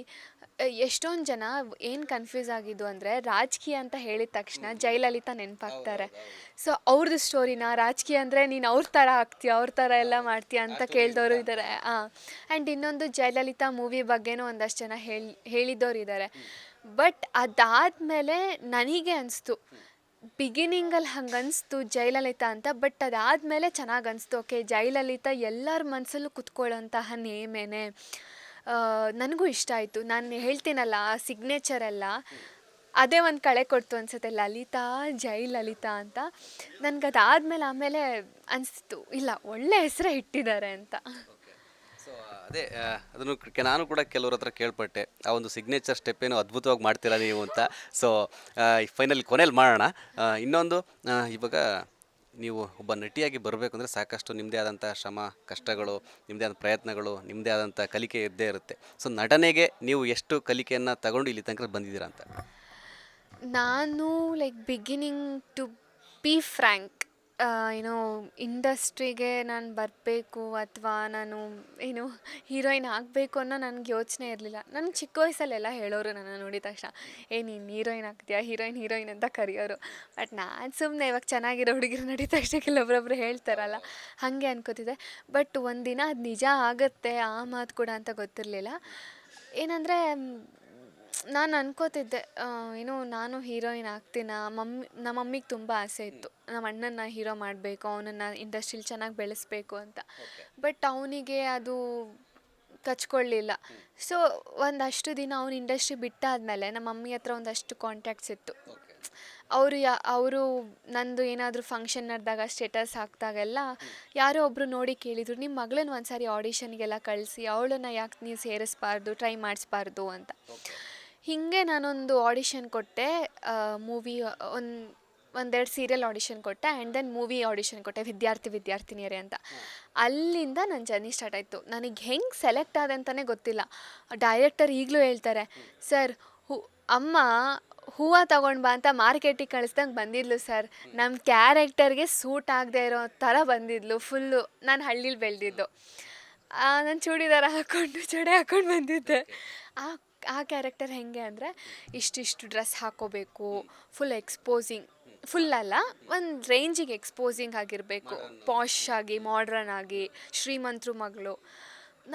ಎಷ್ಟೊಂದು ಜನ ಏನು ಕನ್ಫ್ಯೂಸ್ ಆಗಿದ್ದು ಅಂದರೆ, ರಾಜಕೀಯ ಅಂತ ಹೇಳಿದ ತಕ್ಷಣ ಜಯಲಲಿತಾ ನೆನಪಾಗ್ತಾರೆ. ಸೊ ಅವ್ರದ್ದು ಸ್ಟೋರಿನ ರಾಜಕೀಯ ಅಂದರೆ ನೀನು ಅವ್ರ ಥರ ಆಗ್ತೀಯ, ಅವ್ರ ಥರ ಎಲ್ಲ ಮಾಡ್ತೀಯ ಅಂತ ಕೇಳಿದವರು ಇದ್ದಾರೆ. ಆ್ಯಂಡ್ ಇನ್ನೊಂದು ಜಯಲಲಿತಾ ಮೂವಿ ಬಗ್ಗೆನೂ ಒಂದಷ್ಟು ಜನ ಹೇಳಿದ್ದವ್ರು ಇದ್ದಾರೆ. ಬಟ್ ಅದಾದಮೇಲೆ ನನಗೆ ಅನಿಸ್ತು, ಬಿಗಿನಿಂಗಲ್ಲಿ ಹಂಗೆ ಅನಿಸ್ತು ಜಯಲಲಿತಾ ಅಂತ. ಬಟ್ ಅದಾದಮೇಲೆ ಚೆನ್ನಾಗಿ ಅನಿಸ್ತು, ಓಕೆ ಜಯಲಲಿತಾ ಎಲ್ಲರ ಮನಸ್ಸಲ್ಲೂ ಕುತ್ಕೊಳ್ಳೋಂತಹ ನೇಮೇನೆ. ನನಗೂ ಇಷ್ಟ ಆಯಿತು. ನಾನು ಹೇಳ್ತೀನಲ್ಲ ಆ ಸಿಗ್ನೇಚರೆಲ್ಲ ಅದೇ ಒಂದು ಕಳೆ ಕೊಡ್ತು ಅನಿಸುತ್ತೆ, ಲಲಿತಾ ಜಯಲಲಿತಾ ಅಂತ. ನನಗದಾದಮೇಲೆ ಆಮೇಲೆ ಅನಿಸ್ತು, ಇಲ್ಲ ಒಳ್ಳೆ ಹೆಸರೇ ಇಟ್ಟಿದ್ದಾರೆ ಅಂತ. ಸೊ ಅದೇ ಅದನ್ನು ನಾನು ಕೂಡ ಕೆಲವ್ರ ಹತ್ರ ಕೇಳ್ಪಟ್ಟೆ, ಆ ಒಂದು ಸಿಗ್ನೇಚರ್ ಸ್ಟೆಪ್ ಏನೋ ಅದ್ಭುತವಾಗಿ ಮಾಡ್ತೀರಾ ನೀವು ಅಂತ. ಸೊ ಫೈನಲಿ ಕೊನೆಯಲ್ಲಿ ಮಾಡೋಣ. ಇನ್ನೊಂದು, ಇವಾಗ ನೀವು ಒಬ್ಬ ನಟಿಯಾಗಿ ಬರಬೇಕು ಅಂದರೆ ಸಾಕಷ್ಟು ನಿಮ್ಮದೇ ಆದಂಥ ಶ್ರಮ, ಕಷ್ಟಗಳು, ನಿಮ್ಮದೇ ಆದ ಪ್ರಯತ್ನಗಳು, ನಿಮ್ಮದೇ ಆದಂಥ ಕಲಿಕೆ ಇದ್ದೇ ಇರುತ್ತೆ. ಸೊ ನಟನೆಗೆ ನೀವು ಎಷ್ಟು ಕಲಿಕೆಯನ್ನು ತಗೊಂಡು ಇಲ್ಲಿ ತನಕ ಬಂದಿದ್ದೀರಾ ಅಂತ? ನಾನು ಬಿಗಿನಿಂಗ್ ಟು ಬಿ ಫ್ರ್ಯಾಂಕ್, ಏನು ಇಂಡಸ್ಟ್ರಿಗೆ ನಾನು ಬರಬೇಕು ಅಥವಾ ನಾನು ಏನು ಹೀರೋಯಿನ್ ಆಗಬೇಕು ಅನ್ನೋ ನನಗೆ ಯೋಚನೆ ಇರಲಿಲ್ಲ. ನನಗೆ ಚಿಕ್ಕ ವಯಸ್ಸಲ್ಲೆಲ್ಲ ಹೇಳೋರು ನನ್ನ ನೋಡಿದ ತಕ್ಷಣ, ನೀನು ಹೀರೋಯಿನ್ ಆಗ್ತೀಯಾ, ಹೀರೋಯಿನ್ ಅಂತ ಕರೆಯೋರು. ಬಟ್ ನಾನು ಸುಮ್ಮನೆ ಇವಾಗ ಚೆನ್ನಾಗಿರೋ ಹುಡುಗಿರು ನೋಡಿದ ತಕ್ಷಣ ಕೆಲವೊಬ್ಬರೊಬ್ರು ಹೇಳ್ತಾರಲ್ಲ, ಹಾಗೆ ಅನ್ಕೋತಿದ್ದೆ. ಬಟ್ ಒಂದಿನ ಅದು ನಿಜ ಆಗುತ್ತೆ ಆ ಮಾತು ಕೂಡ ಅಂತ ಗೊತ್ತಿರಲಿಲ್ಲ. ಏನಂದರೆ ನಾನು ಅನ್ಕೋತಿದ್ದೆ, ನಾನು ಹೀರೋಯಿನ್ ಆಗ್ತೀನ. ನಮ್ಮ ಮಮ್ಮಿಗೆ ತುಂಬ ಆಸೆ ಇತ್ತು, ನಮ್ಮ ಅಣ್ಣನ ಹೀರೋ ಮಾಡಬೇಕು, ಅವನನ್ನು ಇಂಡಸ್ಟ್ರಿಲಿ ಚೆನ್ನಾಗಿ ಬೆಳೆಸ್ಬೇಕು ಅಂತ. ಬಟ್ ಅವನಿಗೆ ಅದು ಕಚ್ಕೊಳ್ಳಿಲ್ಲ. ಸೊ ಒಂದಷ್ಟು ದಿನ ಅವ್ನು ಇಂಡಸ್ಟ್ರಿ ಬಿಟ್ಟಾದಮೇಲೆ ನಮ್ಮ ಮಮ್ಮಿ ಹತ್ರ ಒಂದಷ್ಟು ಕಾಂಟ್ಯಾಕ್ಟ್ಸ್ ಇತ್ತು. ಅವರು ನಂದು ಏನಾದರೂ ಫಂಕ್ಷನ್ ನಡೆದಾಗ ಸ್ಟೇಟಸ್ ಹಾಕಿದಾಗೆಲ್ಲ ಯಾರೋ ಒಬ್ಬರು ನೋಡಿ ಕೇಳಿದರು, ನಿಮ್ಮ ಮಗಳನ್ನ ಒಂದು ಸಾರಿ ಆಡಿಷನ್ಗೆಲ್ಲ ಕಳಿಸಿ, ಅವಳನ್ನು ಯಾಕೆ ನೀವು ಸೇರಿಸ್ಬಾರ್ದು, ಟ್ರೈ ಮಾಡಿಸ್ಬಾರ್ದು ಅಂತ. ಹೀಗೆ ನಾನೊಂದು ಆಡಿಷನ್ ಕೊಟ್ಟೆ. ಮೂವಿ ಒಂದೆರಡು ಸೀರಿಯಲ್ ಆಡಿಷನ್ ಕೊಟ್ಟೆ ಆ್ಯಂಡ್ ದೆನ್ ಮೂವಿ ಆಡಿಷನ್ ಕೊಟ್ಟೆ ವಿದ್ಯಾರ್ಥಿನಿಯರೇ ಅಂತ. ಅಲ್ಲಿಂದ ನನ್ನ ಜರ್ನಿ ಸ್ಟಾರ್ಟ್ ಆಯಿತು. ನನಗೆ ಹೆಂಗೆ ಸೆಲೆಕ್ಟ್ ಆದೆ ಅಂತಲೇ ಗೊತ್ತಿಲ್ಲ. ಡೈರೆಕ್ಟರ್ ಈಗಲೂ ಹೇಳ್ತಾರೆ, ಸರ್ ಅಮ್ಮ ಹೂವು ತಗೊಂಡು ಬಾ ಅಂತ ಮಾರ್ಕೆಟಿಗೆ ಕಳಿಸ್ದಂಗೆ ಬಂದಿದ್ಲು ಸರ್. ನಮ್ಮ ಕ್ಯಾರೆಕ್ಟರ್ಗೆ ಸೂಟ್ ಆಗದೆ ಇರೋ ಥರ ಬಂದಿದ್ಲು ಫುಲ್ಲು. ನಾನು ಹಳ್ಳೀಲಿ ಬೆಳೆದಿದ್ದು, ನಾನು ಚೂಡಿದಾರ ಹಾಕ್ಕೊಂಡು ಜಡೆ ಹಾಕ್ಕೊಂಡು ಬಂದಿದ್ದೆ. ಆ ಕ್ಯಾರೆಕ್ಟರ್ ಹೇಗೆ ಅಂದರೆ ಇಷ್ಟಿಷ್ಟು ಡ್ರೆಸ್ ಹಾಕ್ಕೋಬೇಕು, ಫುಲ್ ಎಕ್ಸ್ಪೋಸಿಂಗ್, ಫುಲ್ ಅಲ್ಲ ಒಂದು ರೇಂಜಿಗೆ ಎಕ್ಸ್ಪೋಸಿಂಗ್ ಆಗಿರಬೇಕು, ಪಾಶ್ ಆಗಿ ಮಾಡ್ರನ್ ಆಗಿ ಶ್ರೀಮಂತರು ಮಗಳು.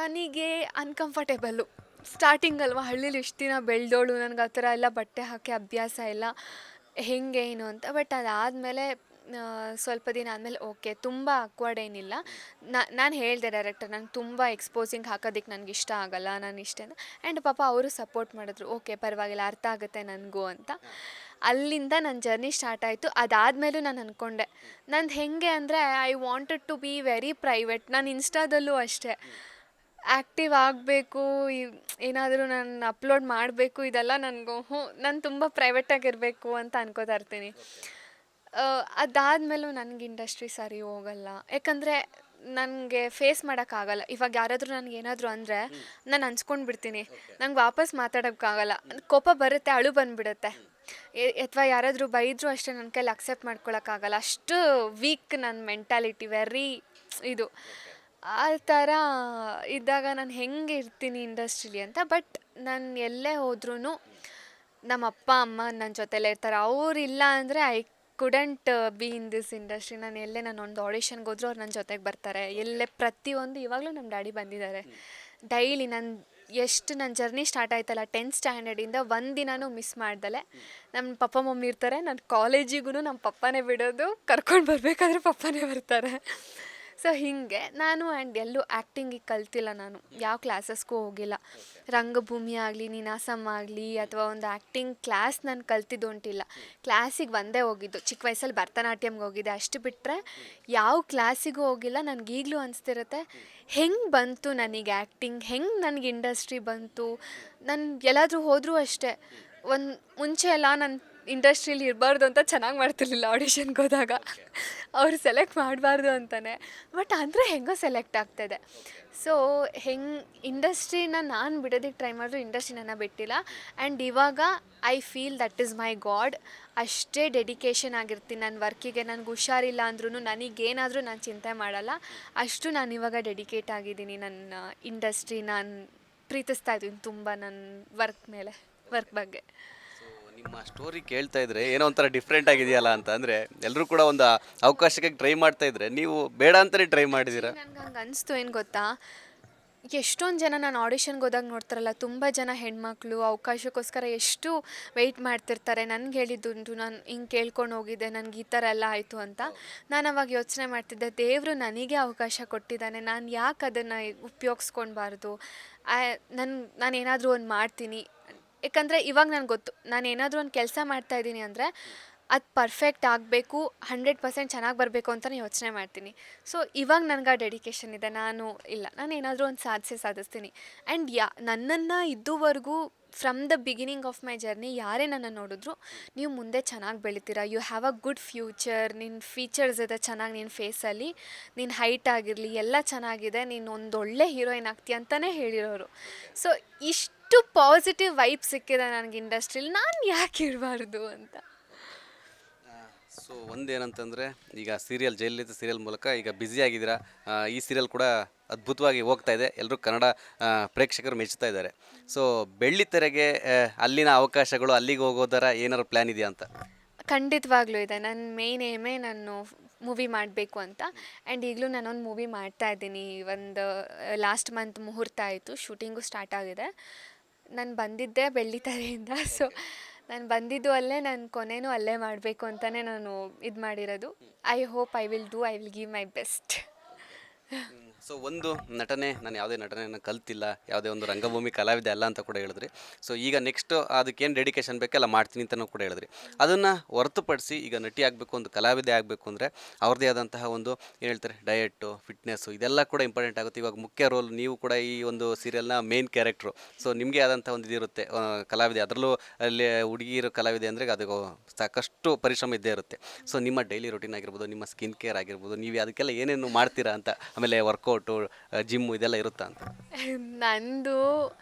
ನನಗೆ ಅನ್ಕಂಫರ್ಟೇಬಲ್ಲು ಸ್ಟಾರ್ಟಿಂಗ್ ಅಲ್ವಾ, ಹಳ್ಳೀಲಿ ಇಷ್ಟು ದಿನ ಬೆಳೆದೋಳು, ನನಗೆ ಆ ಥರ ಎಲ್ಲ ಬಟ್ಟೆ ಹಾಕಿ ಅಭ್ಯಾಸ ಇಲ್ಲ, ಹೆಂಗೆ ಏನು ಅಂತ. ಬಟ್ ಅದಾದಮೇಲೆ ಸ್ವಲ್ಪ ದಿನ ಆದಮೇಲೆ ಓಕೆ, ತುಂಬ ಅಕ್ವರ್ಡ್ ಏನಿಲ್ಲ. ನಾನು ಹೇಳಿದೆ ಡೈರೆಕ್ಟರ್, ನಂಗೆ ತುಂಬ ಎಕ್ಸ್ಪೋಸಿಂಗ್ ಹಾಕೋದಕ್ಕೆ ನನಗೆ ಇಷ್ಟ ಆಗಲ್ಲ, ನಾನು ಇಷ್ಟ ಅಂತ. ಆ್ಯಂಡ್ ಪಾಪ ಅವರು ಸಪೋರ್ಟ್ ಮಾಡಿದ್ರು, ಓಕೆ ಪರವಾಗಿಲ್ಲ, ಅರ್ಥ ಆಗುತ್ತೆ ನನಗೂ ಅಂತ. ಅಲ್ಲಿಂದ ನನ್ನ ಜರ್ನಿ ಸ್ಟಾರ್ಟ್ ಆಯಿತು. ಅದಾದಮೇಲೂ ನಾನು ಅಂದ್ಕೊಂಡೆ, ನಂದು ಹೇಗೆ ಅಂದರೆ I wanted to be very private. ನಾನು ಇನ್ಸ್ಟಾದಲ್ಲೂ ಅಷ್ಟೇ ಆ್ಯಕ್ಟಿವ್ ಆಗಬೇಕು, ಏನಾದರೂ ನಾನು ಅಪ್ಲೋಡ್ ಮಾಡಬೇಕು, ಇದೆಲ್ಲ ನನಗೂ ನಾನು ತುಂಬ ಪ್ರೈವೇಟಾಗಿರಬೇಕು ಅಂತ ಅನ್ಕೋತಾ ಇರ್ತೀನಿ. ಅದಾದಮೇಲೂ ನನಗೆ ಇಂಡಸ್ಟ್ರಿ ಸರಿ ಹೋಗಲ್ಲ, ಯಾಕಂದರೆ ನನಗೆ ಫೇಸ್ ಮಾಡೋಕ್ಕಾಗಲ್ಲ. ಇವಾಗ ಯಾರಾದರೂ ನನಗೇನಾದರೂ ಅಂದರೆ ನಾನು ಅನ್ಸ್ಕೊಂಡು ಬಿಡ್ತೀನಿ, ನಂಗೆ ವಾಪಸ್ ಮಾತಾಡೋಕ್ಕಾಗಲ್ಲ, ಕೋಪ ಬರುತ್ತೆ, ಅಳು ಬಂದುಬಿಡುತ್ತೆ. ಅಥವಾ ಯಾರಾದರೂ ಬೈದರೂ ಅಷ್ಟೇ ನನ್ನ ಕೈಲಿ ಅಕ್ಸೆಪ್ಟ್ ಮಾಡ್ಕೊಳಕ್ಕಾಗಲ್ಲ. ಅಷ್ಟು ವೀಕ್ ನನ್ನ ಮೆಂಟಾಲಿಟಿ, ವೆರಿ ಇದು. ಆ ಥರ ಇದ್ದಾಗ ನಾನು ಹೆಂಗೆ ಇರ್ತೀನಿ ಇಂಡಸ್ಟ್ರೀಲಿ ಅಂತ. ಬಟ್ ನಾನು ಎಲ್ಲೇ ಹೋದ್ರೂ ನಮ್ಮ ಅಪ್ಪ ಅಮ್ಮ ನನ್ನ ಜೊತೆಲೇ ಇರ್ತಾರೆ. ಅವರಿಲ್ಲ ಅಂದರೆ I couldn't B in this industry. ನಾನು ಒಂದು ಆಡಿಷನ್ಗೆ ಹೋದ್ರೂ ಅವ್ರು ನನ್ನ ಜೊತೆಗೆ ಬರ್ತಾರೆ. ಎಲ್ಲೇ ಪ್ರತಿಯೊಂದು, ಇವಾಗಲೂ ನಮ್ಮ ಡ್ಯಾಡಿ ಬಂದಿದ್ದಾರೆ ಡೈಲಿ. ನನ್ನ ಜರ್ನಿ ಸ್ಟಾರ್ಟ್ ಆಯ್ತಲ್ಲ 10th ಸ್ಟ್ಯಾಂಡರ್ಡಿಂದ, ಒಂದು ದಿನವೂ ಮಿಸ್ ಮಾಡ್ದಲೆ ನಮ್ಮ ಪಪ್ಪ ಮಮ್ಮಿ ಇರ್ತಾರೆ. ನಾನು ಕಾಲೇಜಿಗೂ ನಮ್ಮ ಪಪ್ಪನೇ ಬಿಡೋದು, ಕರ್ಕೊಂಡು ಬರಬೇಕಾದ್ರೆ ಪಪ್ಪನೇ ಬರ್ತಾರೆ. ಸೊ ಹೀಗೆ ನಾನು ಆ್ಯಂಡ್ ಎಲ್ಲೂ ಆ್ಯಕ್ಟಿಂಗಿಗೆ ಕಲ್ತಿಲ್ಲ. ನಾನು ಯಾವ ಕ್ಲಾಸಸ್ಗೂ ಹೋಗಿಲ್ಲ. ರಂಗಭೂಮಿ ಆಗಲಿ, ನೀನಾಸಂ ಆಗಲಿ, ಅಥವಾ ಒಂದು ಆ್ಯಕ್ಟಿಂಗ್ ಕ್ಲಾಸ್ ನಾನು ಕಲ್ತಿದ್ದು ಉಂಟಿಲ್ಲ. ಕ್ಲಾಸಿಗೆ ಒಂದೇ ಹೋಗಿದ್ದು, ಚಿಕ್ಕ ವಯಸ್ಸಲ್ಲಿ ಭರತನಾಟ್ಯಮ್ಗೆ ಹೋಗಿದ್ದೆ, ಅಷ್ಟು ಬಿಟ್ಟರೆ ಯಾವ ಕ್ಲಾಸಿಗೂ ಹೋಗಿಲ್ಲ. ನನಗೀಗಲೂ ಅನಿಸ್ತಿರುತ್ತೆ, ಹೆಂಗೆ ಬಂತು ನನಗೆ ಆ್ಯಕ್ಟಿಂಗ್, ಹೆಂಗೆ ನನಗೆ ಇಂಡಸ್ಟ್ರಿ ಬಂತು. ನಾನು ಎಲ್ಲಾದರೂ ಹೋದರೂ ಅಷ್ಟೇ, ಮುಂಚೆ ಎಲ್ಲ ನಾನು ಇಂಡಸ್ಟ್ರೀಲಿ ಇರಬಾರ್ದು ಅಂತ ಚೆನ್ನಾಗಿ ಮಾಡ್ತಿರ್ಲಿಲ್ಲ. ಆಡಿಷನ್ಗೆ ಹೋದಾಗ ಅವ್ರು ಸೆಲೆಕ್ಟ್ ಮಾಡಬಾರ್ದು ಅಂತಲೇ, ಬಟ್ ಅಂದರೆ ಹೆಂಗೋ ಸೆಲೆಕ್ಟ್ ಆಗ್ತಾಯಿದೆ. ಸೊ ಇಂಡಸ್ಟ್ರಿನ ನಾನು ಬಿಡೋದಕ್ಕೆ ಟ್ರೈ ಮಾಡಿದ್ರು, ಇಂಡಸ್ಟ್ರಿ ನನ್ನ ಬಿಟ್ಟಿಲ್ಲ. ಆ್ಯಂಡ್ ಇವಾಗ I feel that is my god. ಅಷ್ಟೇ ಡೆಡಿಕೇಶನ್ ಆಗಿರ್ತೀನಿ ನನ್ನ ವರ್ಕಿಗೆ. ನನಗೆ ಹುಷಾರಿಲ್ಲ ಅಂದ್ರೂ, ನನಗೇನಾದರೂ ನಾನು ಚಿಂತೆ ಮಾಡಲ್ಲ. ಅಷ್ಟು ನಾನು ಇವಾಗ ಡೆಡಿಕೇಟ್ ಆಗಿದ್ದೀನಿ ನನ್ನ ಇಂಡಸ್ಟ್ರಿ. ನಾನು ಪ್ರೀತಿಸ್ತಾ ಇದ್ದೀನಿ ತುಂಬ ನನ್ನ ವರ್ಕ್ ಬಗ್ಗೆ. ನಿಮ್ಮ ಸ್ಟೋರಿ ಕೇಳ್ತಾ ಇದ್ರೆ ಏನೋ ಒಂಥರ ಡಿಫ್ರೆಂಟ್ ಆಗಿದೆಯಲ್ಲ ಅಂತ. ಅಂದರೆ ಎಲ್ಲರೂ ಕೂಡ ಒಂದು ಅವಕಾಶಕ್ಕೆ ಟ್ರೈ ಮಾಡ್ತಾ ಇದ್ರೆ, ನೀವು ಬೇಡ ಅಂತಲೇ ಟ್ರೈ ಮಾಡಿದ್ದೀರಾ? ನನಗೆ ಹಂಗೆ ಅನಿಸ್ತು. ಏನು ಗೊತ್ತಾ, ಎಷ್ಟೊಂದು ಜನ ನಾನು ಆಡಿಷನ್ಗೆ ಹೋದಾಗ ನೋಡ್ತಾರಲ್ಲ, ತುಂಬ ಜನ ಹೆಣ್ಮಕ್ಳು ಅವಕಾಶಕ್ಕೋಸ್ಕರ ಎಷ್ಟು ವೆಯ್ಟ್ ಮಾಡ್ತಿರ್ತಾರೆ. ನನಗೆ ಹೇಳಿದ್ದುಂಟು, ನಾನು ಹಿಂಗೆ ಕೇಳ್ಕೊಂಡು ಹೋಗಿದ್ದೆ, ನನಗೆ ಈ ಥರ ಎಲ್ಲ ಆಯಿತು ಅಂತ. ನಾನು ಅವಾಗ ಯೋಚನೆ ಮಾಡ್ತಿದ್ದೆ, ದೇವರು ನನಗೆ ಅವಕಾಶ ಕೊಟ್ಟಿದ್ದಾನೆ, ನಾನು ಯಾಕೆ ಅದನ್ನು ಉಪಯೋಗಿಸ್ಕೊಳ್ಬಾರ್ದು. ನಾನೇನಾದರೂ ಒಂದು ಮಾಡ್ತೀನಿ. ಯಾಕಂದರೆ ಇವಾಗ ನನಗೆ ಗೊತ್ತು, ನಾನು ಏನಾದರೂ ಒಂದು ಕೆಲಸ ಮಾಡ್ತಾಯಿದ್ದೀನಿ ಅಂದರೆ ಅದು ಪರ್ಫೆಕ್ಟ್ ಆಗಬೇಕು, 100% ಚೆನ್ನಾಗಿ ಬರಬೇಕು ಅಂತಲೇ ಯೋಚನೆ ಮಾಡ್ತೀನಿ. ಸೊ ಇವಾಗ ನನಗೆ ಆ ಡೆಡಿಕೇಶನ್ ಇದೆ. ನಾನು ಏನಾದರೂ ಒಂದು ಸಾಧಿಸ್ತೀನಿ. ಆ್ಯಂಡ್ ನನ್ನನ್ನು ಇದುವರೆಗೂ from the beginning of my journey ಯಾರೇ ನನ್ನ ನೋಡಿದ್ರು, ನೀವು ಮುಂದೆ ಚೆನ್ನಾಗಿ ಬೆಳಿತೀರಾ, you have a good future, ನಿನ್ನ ಫೀಚರ್ಸ್ ಇದೆ ಚೆನ್ನಾಗಿ ನಿನ್ನ ಫೇಸಲ್ಲಿ, ನಿನ್ನ ಹೈಟ್ ಆಗಿರಲಿ ಎಲ್ಲ ಚೆನ್ನಾಗಿದೆ, ನೀನು ಒಂದೊಳ್ಳೆ ಹೀರೋಯಿನ್ ಆಗ್ತೀಯ ಅಂತಲೇ ಹೇಳಿರೋರು. ಸೊ ಇಷ್ಟು ಪಾಸಿಟಿವ್ ವೈಬ್ ಸಿಕ್ಕಿದೆ ನನಗೆ ಇಂಡಸ್ಟ್ರೀಲಿ, ನಾನು ಯಾಕೆ ಇರಬಾರ್ದು ಅಂತ. ಸೊ ಒಂದೇನಂತಂದರೆ, ಈಗ ಜೈಲಲಿತಾ ಸೀರಿಯಲ್ ಮೂಲಕ ಈಗ ಬ್ಯುಸಿ ಆಗಿದ್ದೀರಾ. ಈ ಸೀರಿಯಲ್ ಕೂಡ ಅದ್ಭುತವಾಗಿ ಹೋಗ್ತಾ ಇದೆ, ಎಲ್ಲರೂ ಕನ್ನಡ ಪ್ರೇಕ್ಷಕರು ಮೆಚ್ಚುತ್ತಾ ಇದ್ದಾರೆ. ಸೊ ಬೆಳ್ಳಿತೆರೆಗೆ ಅಲ್ಲಿನ ಅವಕಾಶಗಳು, ಅಲ್ಲಿಗೆ ಹೋಗೋದರ ಏನಾದ್ರು ಪ್ಲ್ಯಾನ್ ಇದೆಯಾ ಅಂತ? ಖಂಡಿತವಾಗ್ಲೂ ಇದೆ. ನನ್ನ ಮೇನ್ ಏಮೇ ನಾನು ಮೂವಿ ಮಾಡಬೇಕು ಅಂತ. ಆ್ಯಂಡ್ ಈಗಲೂ ನಾನೊಂದು ಮೂವಿ ಮಾಡ್ತಾಯಿದ್ದೀನಿ. ಒಂದು ಲಾಸ್ಟ್ ಮಂತ್ ಮುಹೂರ್ತ ಆಯಿತು, ಶೂಟಿಂಗು ಸ್ಟಾರ್ಟ್ ಆಗಿದೆ. ನಾನು ಬಂದಿದ್ದೆ ಬೆಳ್ಳಿತೆರೆಯಿಂದ. ಸೊ ನಾನು ಬಂದಿದ್ದು ಅಲ್ಲೇ, ನಾನು ಕೊನೆಯೂ ಅಲ್ಲೇ ಮಾಡಬೇಕು ಅಂತಲೇ ನಾನು ಇದು ಮಾಡಿರೋದು. I hope I will give my best. So ಒಂದು ನಟನೆ ನಾನು ಯಾವುದೇ ನಟನೆಯನ್ನು ಕಲ್ತಿಲ್ಲ, ಯಾವುದೇ ಒಂದು ರಂಗಭೂಮಿ ಕಲಾವಿದೆ ಅಲ್ಲ ಅಂತ ಕೂಡ ಹೇಳಿದ್ರಿ. ಸೊ ಈಗ ನೆಕ್ಸ್ಟ್ ಅದಕ್ಕೇನು ಡೆಡಿಕೇಶನ್ ಬೇಕೆಲ್ಲ ಮಾಡ್ತೀನಿ ಅಂತಲೂ ಕೂಡ ಹೇಳಿದ್ರಿ. ಅದನ್ನು ಹೊರತುಪಡಿಸಿ ಈಗ ನಟಿ ಆಗಬೇಕು, ಒಂದು ಕಲಾವಿದೆ ಆಗಬೇಕು ಅಂದರೆ ಅವ್ರದ್ದೇ ಆದಂತಹ ಒಂದು ಏನು ಹೇಳ್ತಾರೆ ಡಯೆಟ್ಟು, ಫಿಟ್ನೆಸ್ಸು ಇದೆಲ್ಲ ಕೂಡ ಇಂಪಾರ್ಟೆಂಟ್ ಆಗುತ್ತೆ. ಇವಾಗ ಮುಖ್ಯ ರೋಲ್ ನೀವು ಕೂಡ ಈ ಒಂದು ಸೀರಿಯಲ್ನ ಮೇನ್ ಕ್ಯಾರೆಕ್ಟ್ರು. ಸೊ ನಿಮಗೆ ಆದಂಥ ಒಂದು ಇದಿರುತ್ತೆ ಕಲಾವಿದೆ, ಅದರಲ್ಲೂ ಅಲ್ಲಿ ಹುಡುಗಿರು ಕಲಾವಿದೆ ಅಂದರೆ ಅದು ಸಾಕಷ್ಟು ಪರಿಶ್ರಮ ಇದ್ದೇ ಇರುತ್ತೆ. ಸೊ ನಿಮ್ಮ ಡೈಲಿ ರೊಟೀನ್ ಆಗಿರ್ಬೋದು, ನಿಮ್ಮ ಸ್ಕಿನ್ ಕೇರ್ ಆಗಿರ್ಬೋದು, ನೀವು ಅದಕ್ಕೆಲ್ಲ ಏನೇನು ಮಾಡ್ತೀರಾ ಅಂತ, ಆಮೇಲೆ ವರ್ಕೌಟು, ಜಿಮ್ಮು ಇದೆಲ್ಲ ಇರುತ್ತಾ ಅಂತ? ನಂದು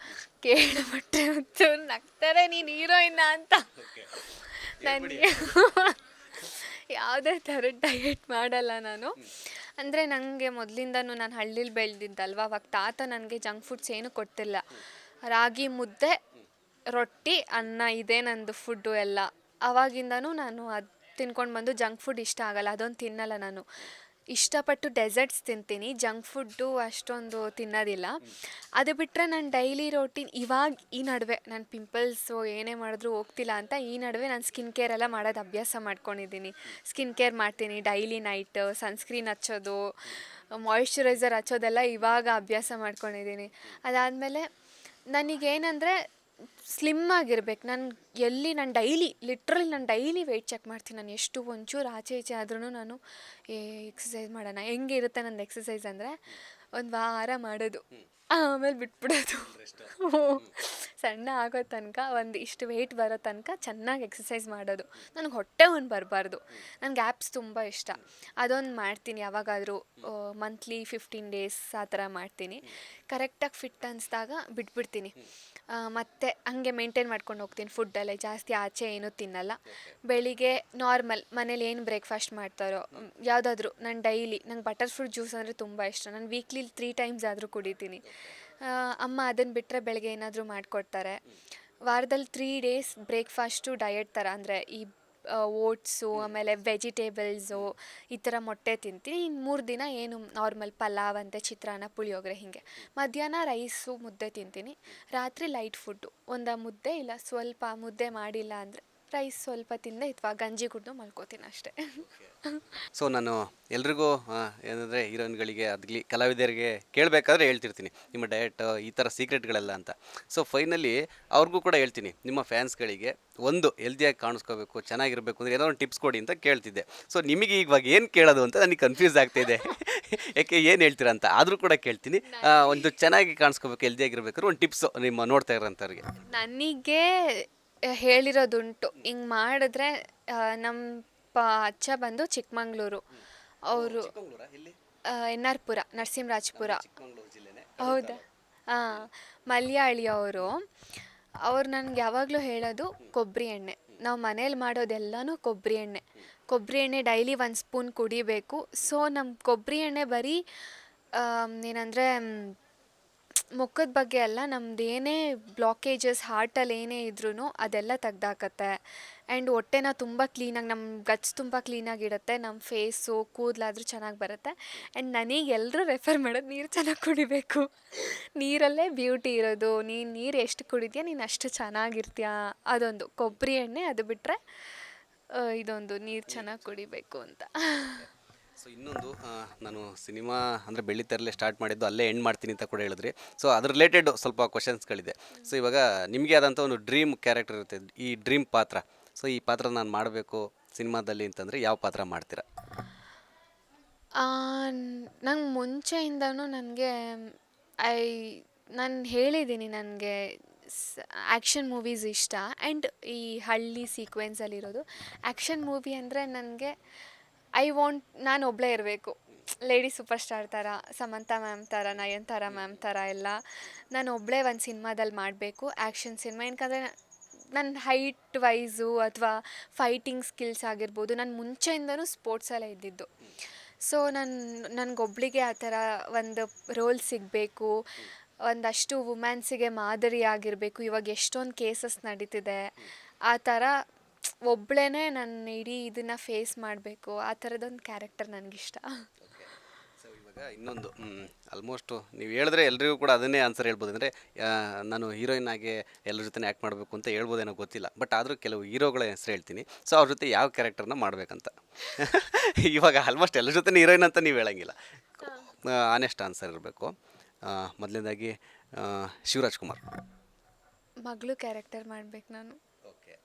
ಕೇಳಬಿಟ್ರೆ ಒಂಚೂರು ನಗ್ತಾರೆ, ನೀನು ಹೀರೋಯಿನ್ನ ಅಂತ. ನನಗೆ ಯಾವುದೇ ಥರ ಡಯೆಟ್ ಮಾಡಲ್ಲ ನಾನು. ಅಂದರೆ ನನಗೆ ಮೊದಲಿಂದನೂ ನಾನು ಹಳ್ಳೀಲಿ ಬೆಳೆದಿದ್ದಲ್ವ, ಅವಾಗ ತಾತ ನನಗೆ ಜಂಕ್ ಫುಡ್ಸ್ ಏನೂ ಕೊಡ್ತಿಲ್ಲ. ರಾಗಿ ಮುದ್ದೆ, ರೊಟ್ಟಿ, ಅನ್ನ ಇದೇ ನಂದು ಫುಡ್ಡು ಎಲ್ಲ. ಆವಾಗಿಂದನೂ ನಾನು ಅದು ತಿನ್ಕೊಂಡು ಬಂದು ಜಂಕ್ ಫುಡ್ ಇಷ್ಟ ಆಗಲ್ಲ, ಅದೊಂದು ತಿನ್ನಲ್ಲ ನಾನು. ಇಷ್ಟಪಟ್ಟು ಡೆಸರ್ಟ್ಸ್ ತಿಂತೀನಿ, ಜಂಕ್ ಫುಡ್ಡು ಅಷ್ಟೊಂದು ತಿನ್ನೋದಿಲ್ಲ. ಅದು ಬಿಟ್ಟರೆ ನಾನು ಡೈಲಿ ರೋಟೀನ್ ಇವಾಗ ಈ ನಡುವೆ ನಾನು ಪಿಂಪಲ್ಸು ಏನೇ ಮಾಡಿದ್ರೂ ಹೋಗ್ತಿಲ್ಲ ಅಂತ ಈ ನಡುವೆ ನಾನು ಸ್ಕಿನ್ ಕೇರ್ ಎಲ್ಲ ಮಾಡೋದು ಅಭ್ಯಾಸ ಮಾಡ್ಕೊಂಡಿದ್ದೀನಿ. ಸ್ಕಿನ್ ಕೇರ್ ಮಾಡ್ತೀನಿ, ಡೈಲಿ ನೈಟ್ ಸನ್ಸ್ಕ್ರೀನ್ ಹಚ್ಚೋದು, ಮಾಯಿಶ್ಚರೈಸರ್ ಹಚ್ಚೋದೆಲ್ಲ ಇವಾಗ ಅಭ್ಯಾಸ ಮಾಡ್ಕೊಂಡಿದ್ದೀನಿ. ಅದಾದಮೇಲೆ ನನಗೇನೆಂದರೆ ಸ್ಲಿಮ್ ಆಗಿರ್ಬೇಕು. ನಾನು ಡೈಲಿ ವೆಯ್ಟ್ ಚೆಕ್ ಮಾಡ್ತೀನಿ. ನಾನು ಎಷ್ಟು ಒಂಚೂರು ಆಚೆ ಈಚೆ ಆದ್ರೂ ನಾನು ಎಕ್ಸಸೈಸ್ ಮಾಡೋಣ. ಹೆಂಗಿರುತ್ತೆ ನಂದು ಎಕ್ಸಸೈಸ್ ಅಂದರೆ ಒಂದು ವಾರ ಮಾಡೋದು, ಆಮೇಲೆ ಬಿಟ್ಬಿಡೋದು. ಸಣ್ಣ ಆಗೋ ತನಕ ಒಂದು ಇಷ್ಟು ವೆಯ್ಟ್ ಬರೋ ತನಕ ಚೆನ್ನಾಗಿ ಎಕ್ಸಸೈಸ್ ಮಾಡೋದು. ನನಗೆ ಹೊಟ್ಟೆ ಒಂದು ಬರಬಾರ್ದು. ನನಗೆ ಆ್ಯಪ್ಸ್ ತುಂಬ ಇಷ್ಟ, ಅದೊಂದು ಮಾಡ್ತೀನಿ ಯಾವಾಗಾದರೂ. ಮಂತ್ಲಿ 15 ಡೇಸ್ ಆ ಥರ ಮಾಡ್ತೀನಿ. ಕರೆಕ್ಟಾಗಿ ಫಿಟ್ ಅನಿಸ್ದಾಗ ಬಿಟ್ಬಿಡ್ತೀನಿ. ಮತ್ತು ಹಂಗೆ ಮೇಂಟೈನ್ ಮಾಡ್ಕೊಂಡು ಹೋಗ್ತೀನಿ. ಫುಡ್ಡಲ್ಲೇ ಜಾಸ್ತಿ ಆಚೆ ಏನೂ ತಿನ್ನಲ್ಲ. ಬೆಳಿಗ್ಗೆ ನಾರ್ಮಲ್ ಮನೇಲಿ ಏನು ಬ್ರೇಕ್ಫಾಸ್ಟ್ ಮಾಡ್ತಾರೋ ಯಾವುದಾದ್ರೂ, ನಂಗೆ ಬಟರ್ ಫ್ರೂಟ್ ಜ್ಯೂಸ್ ಅಂದರೆ ತುಂಬ ಇಷ್ಟ. ನಾನು ವೀಕ್ಲಿ 3 ಟೈಮ್ಸ್ ಆದರೂ ಕುಡಿತೀನಿ. ಅಮ್ಮ ಅದನ್ನು ಬಿಟ್ಟರೆ ಬೆಳಗ್ಗೆ ಏನಾದರೂ ಮಾಡಿಕೊಡ್ತಾರೆ. ವಾರದಲ್ಲಿ 3 ಡೇಸ್ ಬ್ರೇಕ್ಫಾಸ್ಟು ಡಯಟ್ ಥರ, ಅಂದರೆ ಈ ಓಟ್ಸು, ಆಮೇಲೆ ವೆಜಿಟೇಬಲ್ಸು, ಈ ಥರ ಮೊಟ್ಟೆ ತಿಂತೀನಿ. ಇನ್ನು 3 ದಿನ ಏನು ನಾರ್ಮಲ್ ಪಲಾವ್ ಅಂತೆ, ಚಿತ್ರಾನ್ನ, ಪುಳಿಯೋಗರೆ ಹೀಗೆ. ಮಧ್ಯಾಹ್ನ ರೈಸು, ಮುದ್ದೆ ತಿಂತೀನಿ. ರಾತ್ರಿ ಲೈಟ್ ಫುಡ್ಡು, ಒಂದು ಮುದ್ದೆ ಇಲ್ಲ ಸ್ವಲ್ಪ ಮುದ್ದೆ ಮಾಡಿಲ್ಲ ಅಂದರೆ ರೈಸ್ ಸ್ವಲ್ಪ ತಿಂದೆ ಅಥವಾ ಗಂಜಿ ಕುಡಿದು ಮಲ್ಕೋತೀನಿ ಅಷ್ಟೇ. ಸೊ ನಾನು ಎಲ್ರಿಗೂ ಏನಂದರೆ ಹೀರೋಯಿನ್ಗಳಿಗೆ ಆಗಲಿ ಕಲಾವಿದರಿಗೆ ಕೇಳಬೇಕಾದ್ರೆ ಹೇಳ್ತಿರ್ತೀನಿ ನಿಮ್ಮ ಡಯಟ್ ಈ ಥರ ಸೀಕ್ರೆಟ್ಗಳೆಲ್ಲ ಅಂತ. ಸೊ ಫೈನಲಿ ಅವ್ರಿಗೂ ಕೂಡ ಹೇಳ್ತೀನಿ, ನಿಮ್ಮ ಫ್ಯಾನ್ಸ್ಗಳಿಗೆ ಒಂದು ಹೆಲ್ದಿಯಾಗಿ ಕಾಣಿಸ್ಕೋಬೇಕು, ಚೆನ್ನಾಗಿರಬೇಕು ಅಂದರೆ ಏನೋ ಒಂದು ಟಿಪ್ಸ್ ಕೊಡಿ ಅಂತ ಕೇಳ್ತಿದ್ದೆ. ಸೊ ನಿಮಗೆ ಇವಾಗ ಏನು ಕೇಳೋದು ಅಂತ ನನಗೆ ಕನ್ಫ್ಯೂಸ್ ಆಗ್ತಾಯಿದೆ. ಯಾಕೆ ಏನು ಹೇಳ್ತೀರಾ ಅಂತ ಆದರೂ ಕೂಡ ಕೇಳ್ತೀನಿ. ಒಂದು ಚೆನ್ನಾಗಿ ಕಾಣಿಸ್ಕೋಬೇಕು, ಹೆಲ್ದಿಯಾಗಿರ್ಬೇಕಾದ್ರೆ ಒಂದು ಟಿಪ್ಸು ನಿಮ್ಮ ನೋಡ್ತಾ ಇರೋಂಥವ್ರಿಗೆ. ನನಗೆ ಹೇಳಿರೋದುಂಟು, ಹಿಂಗೆ ಮಾಡಿದ್ರೆ ನಮ್ಮ ಅಜ್ಜ ಬಂದು ಚಿಕ್ಕಮಂಗ್ಳೂರು, ಅವರು NR ಪುರ, ನರಸಿಂಹರಾಜಪುರ. ಹೌದಾ? ಹಾಂ, ಮಲಯಾಳಿ ಅವರು. ನನಗೆ ಯಾವಾಗಲೂ ಹೇಳೋದು ಕೊಬ್ಬರಿ ಎಣ್ಣೆ. ನಾವು ಮನೇಲಿ ಮಾಡೋದೆಲ್ಲನೂ ಕೊಬ್ಬರಿ ಎಣ್ಣೆ ಡೈಲಿ 1 ಸ್ಪೂನ್ ಕುಡಿಬೇಕು. ಸೊ ನಮ್ಮ ಕೊಬ್ಬರಿ ಎಣ್ಣೆ ಬರೀ ಏನಂದರೆ ಮುಖದ ಬಗ್ಗೆ ಅಲ್ಲ, ನಮ್ದು ಏನೇ ಬ್ಲಾಕೇಜಸ್ ಹಾರ್ಟಲ್ಲಿ ಏನೇ ಇದ್ರೂ ಅದೆಲ್ಲ ತೆಗ್ದಾಕತ್ತೆ. ಆ್ಯಂಡ್ ಹೊಟ್ಟೆನ ತುಂಬ ಕ್ಲೀನಾಗಿ, ನಮ್ಮ ಗಟ್ಸ್ ತುಂಬ ಕ್ಲೀನಾಗಿಡುತ್ತೆ. ನಮ್ಮ ಫೇಸು ಕೂದಲಾದರೂ ಚೆನ್ನಾಗಿ ಬರುತ್ತೆ. ಆ್ಯಂಡ್ ನನಗೆ ಎಲ್ಲರೂ ರೆಫರ್ ಮಾಡೋದು ನೀರು ಚೆನ್ನಾಗಿ ಕುಡಿಬೇಕು, ನೀರಲ್ಲೇ ಬ್ಯೂಟಿ ಇರೋದು, ನೀನು ನೀರು ಎಷ್ಟು ಕುಡಿತೀಯ ನೀನು ಅಷ್ಟು ಚೆನ್ನಾಗಿರ್ತೀಯ. ಅದೊಂದು ಕೊಬ್ಬರಿ ಎಣ್ಣೆ, ಅದು ಬಿಟ್ಟರೆ ಇದೊಂದು ನೀರು ಚೆನ್ನಾಗಿ ಕುಡಿಬೇಕು ಅಂತ. ಸೊ ಇನ್ನೊಂದು ನಾನು ಸಿನಿಮಾ ಅಂದರೆ ಬೆಳ್ಳಿತೆರಲೇ ಸ್ಟಾರ್ಟ್ ಮಾಡಿದ್ದು, ಅಲ್ಲೇ ಎಂಡ್ ಮಾಡ್ತೀನಿ ಅಂತ ಕೂಡ ಹೇಳಿದ್ರಿ. ಸೊ ಅದ್ರ ರಿಲೇಟೆಡ್ ಸ್ವಲ್ಪ ಕ್ವಶನ್ಸ್ಗಳಿದೆ. ಸೊ ಇವಾಗ ನಿಮಗೆ ಆದಂಥ ಒಂದು ಡ್ರೀಮ್ ಕ್ಯಾರೆಕ್ಟರ್ ಇರುತ್ತೆ, ಈ ಡ್ರೀಮ್ ಪಾತ್ರ. ಸೊ ಈ ಪಾತ್ರ ನಾನು ಮಾಡಬೇಕು ಸಿನಿಮಾದಲ್ಲಿ ಅಂತಂದರೆ ಯಾವ ಪಾತ್ರ ಮಾಡ್ತೀರಾ? ನಂಗೆ ಮುಂಚೆಯಿಂದನೂ ನಾನು ಹೇಳಿದ್ದೀನಿ, ನನಗೆ ಆ್ಯಕ್ಷನ್ ಮೂವೀಸ್ ಇಷ್ಟ. ಆ್ಯಂಡ್ ಈ ಹಳ್ಳಿ ಸೀಕ್ವೆನ್ಸಲ್ಲಿರೋದು ಆ್ಯಕ್ಷನ್ ಮೂವಿ ಅಂದರೆ ನನಗೆ ನಾನು ಒಬ್ಬಳೇ ಇರಬೇಕು. ಲೇಡಿ ಸೂಪರ್ ಸ್ಟಾರ್ ಥರ, ಸಮಂತಾ ಮ್ಯಾಮ್ ಥರ, ನಯನತಾರಾ ಮ್ಯಾಮ್ ಥರ ಎಲ್ಲ ನಾನು ಒಬ್ಬಳೇ ಒಂದು ಸಿನಿಮಾದಲ್ಲಿ ಮಾಡಬೇಕು, ಆ್ಯಕ್ಷನ್ ಸಿನಿಮಾ. ಏನಕ್ಕಂದರೆ ನನ್ನ ಹೈಟ್ ವೈಸು ಅಥವಾ ಫೈಟಿಂಗ್ ಸ್ಕಿಲ್ಸ್ ಆಗಿರ್ಬೋದು, ನಾನು ಮುಂಚೆಯಿಂದನೂ ಸ್ಪೋರ್ಟ್ಸಲ್ಲೇ ಇದ್ದಿದ್ದು. ಸೊ ನನಗೊಬ್ಳಿಗೆ ಆ ಥರ ಒಂದು ರೋಲ್ ಸಿಗಬೇಕು, ಒಂದಷ್ಟು ವುಮೆನ್ಸಿಗೆ ಮಾದರಿ ಆಗಿರಬೇಕು. ಇವಾಗ ಎಷ್ಟೊಂದು ಕೇಸಸ್ ನಡೀತಿದೆ, ಆ ಥರ ಒಬ್ಬಳೇ ನನ್ನ ಇಡೀ ಇದನ್ನು ಫೇಸ್ ಮಾಡಬೇಕು, ಆ ಥರದೊಂದು ಕ್ಯಾರೆಕ್ಟರ್ ನನಗಿಷ್ಟ. ಸೊ ಇವಾಗ ಇನ್ನೊಂದು ಆಲ್ಮೋಸ್ಟು ನೀವು ಹೇಳಿದ್ರೆ ಎಲ್ರಿಗೂ ಕೂಡ ಅದನ್ನೇ ಆನ್ಸರ್ ಹೇಳ್ಬೋದು. ಅಂದರೆ ನಾನು ಹೀರೋಯಿನ್ ಆಗಿ ಎಲ್ಲರ ಜೊತೆ ಆ್ಯಕ್ಟ್ ಮಾಡಬೇಕು ಅಂತ ಹೇಳ್ಬೋದೇನೋ ಗೊತ್ತಿಲ್ಲ, ಬಟ್ ಆದರೂ ಕೆಲವು ಹೀರೋಗಳ ಹೆಸರು ಹೇಳ್ತೀನಿ. ಸೊ ಅವ್ರ ಜೊತೆ ಯಾವ ಕ್ಯಾರೆಕ್ಟರ್ನ ಮಾಡಬೇಕಂತ. ಇವಾಗ ಆಲ್ಮೋಸ್ಟ್ ಎಲ್ಲರ ಜೊತೆ ಹೀರೋಯಿನ್ ಅಂತ ನೀವು ಹೇಳಂಗಿಲ್ಲ, ಆನೆಸ್ಟ್ ಆನ್ಸರ್ ಇರಬೇಕು. ಮೊದಲನೇದಾಗಿ ಶಿವರಾಜ್ ಕುಮಾರ್. ಮಗಳು ಕ್ಯಾರೆಕ್ಟರ್ ಮಾಡ್ಬೇಕು ನಾನು. Okay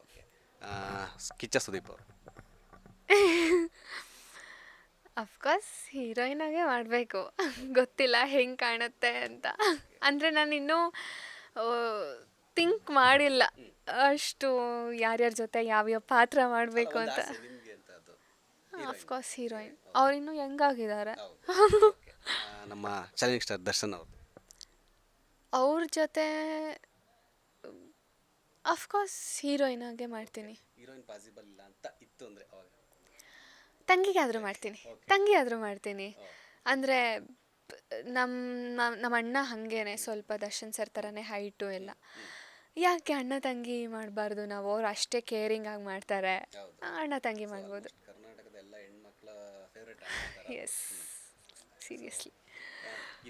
okay. ಕಿಚ್ಚ ಸುದೀಪ್ ಅವರು. ಅಫ್ಕೋರ್ಸ್ ಹೀರೋಯಿನಾಗೆ ಮಾಡಬೇಕು. ಗೊತ್ತಿಲ್ಲ ಹೆಂಗೆ ಕಾಣುತ್ತೆ ಅಂತ. ಅಂದರೆ ನಾನು ಇನ್ನೂ ಥಿಂಕ್ ಮಾಡಿಲ್ಲ ಅಷ್ಟು ಯಾರ್ಯಾರ ಜೊತೆ ಯಾವ್ಯಾವ ಪಾತ್ರ ಮಾಡಬೇಕು ಅಂತ. Of course heroine. ಅವ್ರಿನ್ನೂ ಹೆಂಗಾಗಿದ್ದಾರೆ. ನಮ್ಮ ಚಾಲೆಂಜಿಂಗ್ ಸ್ಟಾರ್ ದರ್ಶನ್ ಅವರು. ಅವ್ರ ಜೊತೆ ಅಫ್ಕೋರ್ಸ್ ಹೀರೋಯಿನಾಗೆ ಮಾಡ್ತೀನಿ. ಹೀರೋಯಿನ್ ಪಾಸಿಬಲ್ ಇಲ್ಲ ಅಂತ ಇತ್ತು ಅಂದರೆ ಅವಾಗ ತಂಗಿ ಆದರೂ ಮಾಡ್ತೀನಿ. ಅಂದರೆ ನಮ್ಮ ಅಣ್ಣ ಹಾಗೇನೆ ಸ್ವಲ್ಪ ದರ್ಶನ್ ಸರ್ ಥರನೇ ಹೈಟು ಎಲ್ಲ. ಯಾಕೆ ಅಣ್ಣ ತಂಗಿ ಮಾಡಬಾರ್ದು ನಾವು? ಅವ್ರು ಅಷ್ಟೇ ಕೇರಿಂಗ್ ಆಗಿ ಮಾಡ್ತಾರೆ, ಅಣ್ಣ ತಂಗಿ ಮಾಡ್ಬೋದು. ಕರ್ನಾಟಕದ ಎಲ್ಲ ಹೆಣ್ಮಕ್ಳ ಫೇವ್ರೇಟ್. S, seriously.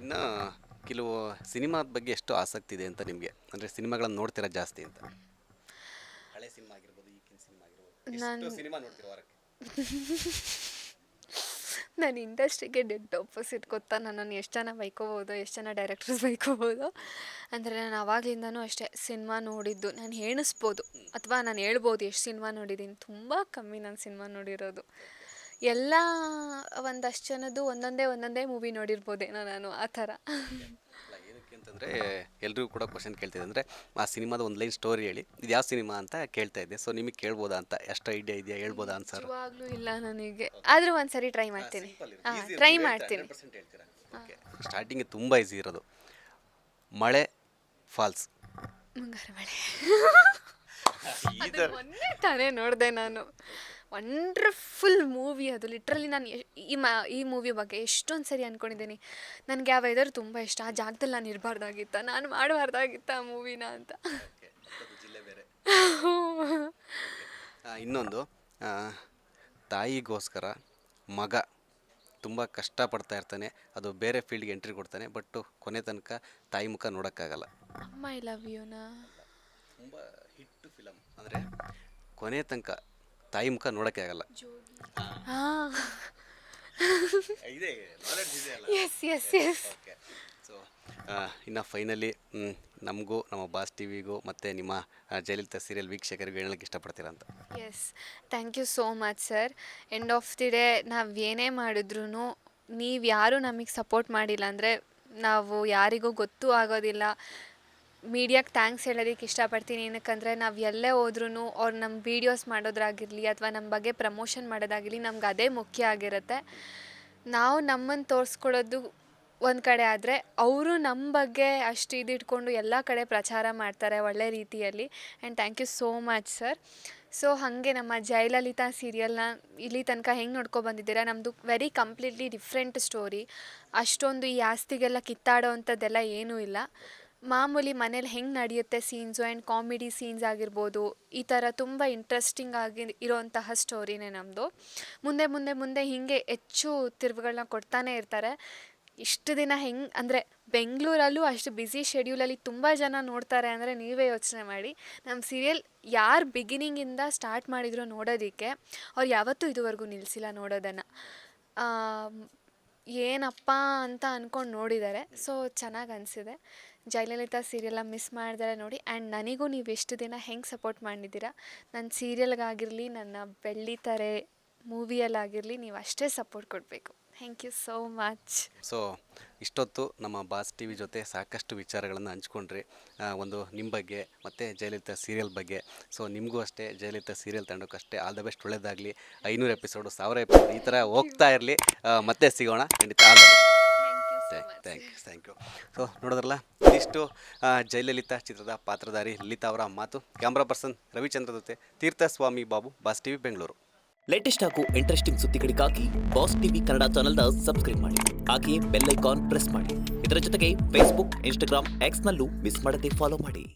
ಇನ್ನು ಕೆಲವು ಸಿನಿಮಾದ ಬಗ್ಗೆ ಎಷ್ಟು ಆಸಕ್ತಿ ಇದೆ ಅಂತ ನಿಮಗೆ? ಅಂದರೆ ಸಿನಿಮಾಗಳನ್ನು ನೋಡ್ತೀರಾ ಜಾಸ್ತಿ ಅಂತ? ಹಳೆ ಸಿನಿಮಾ ಆಗಿರ್ಬೋದು, ಈಗಿನ ಸಿನಿಮಾ ಆಗಿರ್ಬೋದು, ಎಷ್ಟು ಸಿನಿಮಾ ನೋಡ್ತೀರಾ ವಾರಕ್ಕೆ? ನಾನು ಇಂಡಸ್ಟ್ರಿಗೆ ಡೆಡ್ ಆಪೋಸಿಟ್. ಗೊತ್ತಾ, ನನ್ನನ್ನು ಎಷ್ಟು ಜನ ಬೈಕೋಬೋದು, ಎಷ್ಟು ಜನ ಡೈರೆಕ್ಟರ್ಸ್ ಬೈಕೋಬೋದು. ಅಂದರೆ ನಾನು ಆವಾಗಲಿಂದನೂ ಅಷ್ಟೇ ಸಿನಿಮಾ ನೋಡಿದ್ದು ನಾನು ಎಣಿಸ್ಬೋದು, ಅಥವಾ ನಾನು ಹೇಳ್ಬೋದು ಎಷ್ಟು ಸಿನಿಮಾ ನೋಡಿದ್ದೀನಿ. ತುಂಬ ಕಮ್ಮಿ ನಾನು ಸಿನಿಮಾ ನೋಡಿರೋದು. ಎಲ್ಲ ಒಂದಷ್ಟು ಜನದ್ದು ಒಂದೊಂದೇ ಮೂವಿ ನೋಡಿರ್ಬೋದೇನೋ ನಾನು, ಆ ಥರ. ಏನಕ್ಕೆ ಅಂತಂದರೆ ಎಲ್ರಿಗೂ ಕೂಡ ಕ್ವಶನ್ ಕೇಳ್ತಿದ್ದೆ. ಅಂದರೆ ಆ ಸಿನಿಮಾದ ಒಂದು ಲೈನ್ ಸ್ಟೋರಿ ಹೇಳಿ, ಇದು ಯಾವ ಸಿನಿಮಾ ಅಂತ ಕೇಳ್ತಾ ಇದ್ದೆ. ಸೊ ನಿಮಗೆ ಕೇಳ್ಬೋದಾ ಅಂತ, ಎಷ್ಟು ಐಡಿಯಾ ಇದೆಯಾ, ಹೇಳ್ಬೋದಾ ಆನ್ಸರ್? ನಿಜವಾಗ್ಲೂ ಇಲ್ಲ ನನಗೆ, ಆದರೂ ಒಂದ್ಸರಿ ಟ್ರೈ ಮಾಡ್ತೀನಿ. ಟ್ರೈ ಮಾಡ್ತೀನಿ. ಓಕೆ, ಸ್ಟಾರ್ಟಿಂಗ್ ತುಂಬ ಈಸಿ ಇರೋದು. ಮಳೆ ಫಾಲ್ಸ್. ಮುಂಗಾರು ಮಳೆ. ಮೊನ್ನೆ ತಾನೇ ನೋಡಿದೆ ನಾನು. ವಂಡರ್ಫುಲ್ ಮೂವಿ ಅದು. ಲಿಟ್ರಲಿ ನಾನು ಈ ಮೂವಿ ಬಗ್ಗೆ ಎಷ್ಟೊಂದು ಸರಿ ಅಂದ್ಕೊಂಡಿದ್ದೀನಿ, ನನಗೆ ಆ ವೆದರ್ ತುಂಬ ಇಷ್ಟ. ಆ ಜಾಗದಲ್ಲಿ ನಾನು ಇರಬಾರ್ದಾಗಿತ್ತ, ನಾನು ಮಾಡಬಾರ್ದಾಗಿತ್ತ ಆ ಮೂವಿನ ಅಂತ. ಇನ್ನೊಂದು, ತಾಯಿಗೋಸ್ಕರ ಮಗ ತುಂಬ ಕಷ್ಟಪಡ್ತಾ ಇರ್ತಾನೆ, ಅದು ಬೇರೆ ಫೀಲ್ಡ್ಗೆ ಎಂಟ್ರಿ ಕೊಡ್ತಾನೆ, ಬಟ್ ಕೊನೆ ತನಕ ತಾಯಿ ಮುಖ ನೋಡೋಕ್ಕಾಗಲ್ಲ. ಅಮ್ಮ ಐ ಲವ್ ಯುನಾ ತುಂಬ ಹಿಟ್ಟು ಫಿಲಮ್. ಅಂದರೆ ಕೊನೆ ತನಕ ತಾಯಿ ಮುಖ ನೋಡೋಕ್ಕೆ ಆಗಲ್ಲ. ಓಕೆ. ಸೊ ಇನ್ನು ಫೈನಲಿ ನಮಗೂ, ನಮ್ಮ ಬಾಸ್ ಟಿವಿಗೂ ಮತ್ತು ನಿಮ್ಮ ಜಯಲಲಿತಾ ಸೀರಿಯಲ್ ವೀಕ್ಷಕರಿಗೂ ಹೇಳೋಕ್ಕೆ ಇಷ್ಟಪಡ್ತೀರಾ ಅಂತ? Yes, thank you so much sir. End of the day ನಾವು ಏನೇ ಮಾಡಿದ್ರೂ ನೀವು ಯಾರೂ ನಮಗೆ ಸಪೋರ್ಟ್ ಮಾಡಿಲ್ಲ ಅಂದರೆ ನಾವು ಯಾರಿಗೂ ಗೊತ್ತೂ ಆಗೋದಿಲ್ಲ. ಮೀಡಿಯಾಗೆ ಥ್ಯಾಂಕ್ಸ್ ಹೇಳೋದಕ್ಕೆ ಇಷ್ಟಪಡ್ತೀನಿ. ಏನಕ್ಕಂದರೆ ನಾವು ಎಲ್ಲೇ ಹೋದ್ರೂ ಅವ್ರು ನಮ್ಮ ವೀಡಿಯೋಸ್ ಮಾಡೋದಾಗಿರಲಿ ಅಥವಾ ನಮ್ಮ ಬಗ್ಗೆ ಪ್ರಮೋಷನ್ ಮಾಡೋದಾಗಿರಲಿ, ನಮ್ಗೆ ಅದೇ ಮುಖ್ಯ ಆಗಿರುತ್ತೆ. ನಾವು ನಮ್ಮನ್ನು ತೋರಿಸ್ಕೊಳ್ಳೋದು ಒಂದು ಕಡೆ ಆದರೆ, ಅವರು ನಮ್ಮ ಬಗ್ಗೆ ಅಷ್ಟು ಇದಿಟ್ಕೊಂಡು ಎಲ್ಲ ಕಡೆ ಪ್ರಚಾರ ಮಾಡ್ತಾರೆ ಒಳ್ಳೆ ರೀತಿಯಲ್ಲಿ. And thank you so much sir. So ಹಾಗೆ ನಮ್ಮ ಜಯಲಲಿತಾ ಸೀರಿಯಲ್ನ ಇಲ್ಲಿ ತನಕ ಹೆಂಗೆ ನೋಡ್ಕೊಬಂದಿದ್ದೀರಾ, ನಮ್ಮದು ವೆರಿ ಕಂಪ್ಲೀಟ್ಲಿ ಡಿಫ್ರೆಂಟ್ ಸ್ಟೋರಿ. ಅಷ್ಟೊಂದು ಈ ಆಸ್ತಿಗೆಲ್ಲ ಕಿತ್ತಾಡೋ ಅಂಥದ್ದೆಲ್ಲ ಏನೂ ಇಲ್ಲ. ಮಾಮೂಲಿ ಮನೇಲಿ ಹೆಂಗೆ ನಡೆಯುತ್ತೆ ಸೀನ್ಸು ಆ್ಯಂಡ್ ಕಾಮಿಡಿ ಸೀನ್ಸ್ ಆಗಿರ್ಬೋದು, ಈ ಥರ ತುಂಬ ಇಂಟ್ರೆಸ್ಟಿಂಗ್ ಆಗಿ ಇರೋಂತಹ ಸ್ಟೋರಿನೇ ನಮ್ಮದು. ಮುಂದೆ ಮುಂದೆ ಮುಂದೆ ಹೀಗೆ ಹೆಚ್ಚು ತಿರುವುಗಳನ್ನ ಕೊಡ್ತಾನೆ ಇರ್ತಾರೆ. ಇಷ್ಟು ದಿನ ಹೆಂಗೆ ಅಂದರೆ ಬೆಂಗಳೂರಲ್ಲೂ ಅಷ್ಟು ಬ್ಯುಸಿ ಶೆಡ್ಯೂಲಲ್ಲಿ ತುಂಬ ಜನ ನೋಡ್ತಾರೆ ಅಂದರೆ ನೀವೇ ಯೋಚನೆ ಮಾಡಿ. ನಮ್ಮ ಸೀರಿಯಲ್ ಯಾರು ಬಿಗಿನಿಂಗಿಂದ ಸ್ಟಾರ್ಟ್ ಮಾಡಿದ್ರು ನೋಡೋದಕ್ಕೆ, ಅವ್ರು ಯಾವತ್ತೂ ಇದುವರೆಗೂ ನಿಲ್ಲಿಸಿಲ್ಲ ನೋಡೋದನ್ನು. ಏನಪ್ಪ ಅಂತ ಅಂದ್ಕೊಂಡು ನೋಡಿದ್ದಾರೆ. ಸೊ ಚೆನ್ನಾಗಿ ಅನಿಸಿದೆ. ಜಯಲಲಿತಾ ಸೀರಿಯಲ್ನ ಮಿಸ್ ಮಾಡಿದರೆ ನೋಡಿ. ಆ್ಯಂಡ್ ನನಗೂ ನೀವು ಎಷ್ಟು ದಿನ ಹೆಂಗೆ ಸಪೋರ್ಟ್ ಮಾಡಿದ್ದೀರಾ, ನನ್ನ ಸೀರಿಯಲ್ಗಾಗಿರಲಿ, ನನ್ನ ಬೆಳ್ಳಿತಾರೆ ಮೂವಿಯಲ್ಲಾಗಿರಲಿ, ನೀವು ಅಷ್ಟೇ ಸಪೋರ್ಟ್ ಕೊಡಬೇಕು. Thank you so much. So ಇಷ್ಟೊತ್ತು ನಮ್ಮ ಬಾಸ್ ಟಿ ವಿ ಜೊತೆ ಸಾಕಷ್ಟು ವಿಚಾರಗಳನ್ನು ಹಂಚ್ಕೊಂಡ್ರಿ. ಒಂದು ನಿಮ್ಮ ಬಗ್ಗೆ ಮತ್ತು ಜಯಲಲಿತಾ ಸೀರಿಯಲ್ ಬಗ್ಗೆ. ಸೊ ನಿಮಗೂ ಅಷ್ಟೇ, ಜಯಲಲಿತಾ ಸೀರಿಯಲ್ ತಂಡಕ್ಕಷ್ಟೇ ಆಲ್ ದ ಬೆಸ್ಟ್, ಒಳ್ಳೆಯದಾಗಲಿ. 500 ಎಪಿಸೋಡು, 1000 ಎಪಿಸೋಡ್ ಈ ಥರ ಹೋಗ್ತಾ ಇರಲಿ. ಮತ್ತೆ ಸಿಗೋಣ ಖಂಡಿತ. All the best. Thank you. So ನೋಡೋದ್ರಲ್ಲ, ಇದಿಷ್ಟು ಜಯಲಲಿತಾ ಚಿತ್ರದ ಪಾತ್ರಧಾರಿ ಲಲಿತಾ ಅವರ ಮಾತು. ಕ್ಯಾಮ್ರಾ ಪರ್ಸನ್ ರವಿಚಂದ್ರ ಜೊತೆ Theerthaswamy Babu, Boss TV Bengaluru. Latest ಹಾಗೂ ಇಂಟ್ರೆಸ್ಟಿಂಗ್ ಸುದ್ದಿಗಳಿಗಾಗಿ ಬಾಸ್ ಟಿವಿ ಕನ್ನಡ ಚಾನೆಲ್ನ ಸಬ್ಸ್ಕ್ರೈಬ್ ಮಾಡಿ. ಹಾಗೆಯೇ ಬೆಲ್ ಐಕಾನ್ ಪ್ರೆಸ್ ಮಾಡಿ. ಇದರ ಜೊತೆಗೆ ಫೇಸ್ಬುಕ್, ಇನ್ಸ್ಟಾಗ್ರಾಮ್, ಎಕ್ಸ್ನಲ್ಲೂ ಮಿಸ್ ಮಾಡದೆ ಫಾಲೋ ಮಾಡಿ.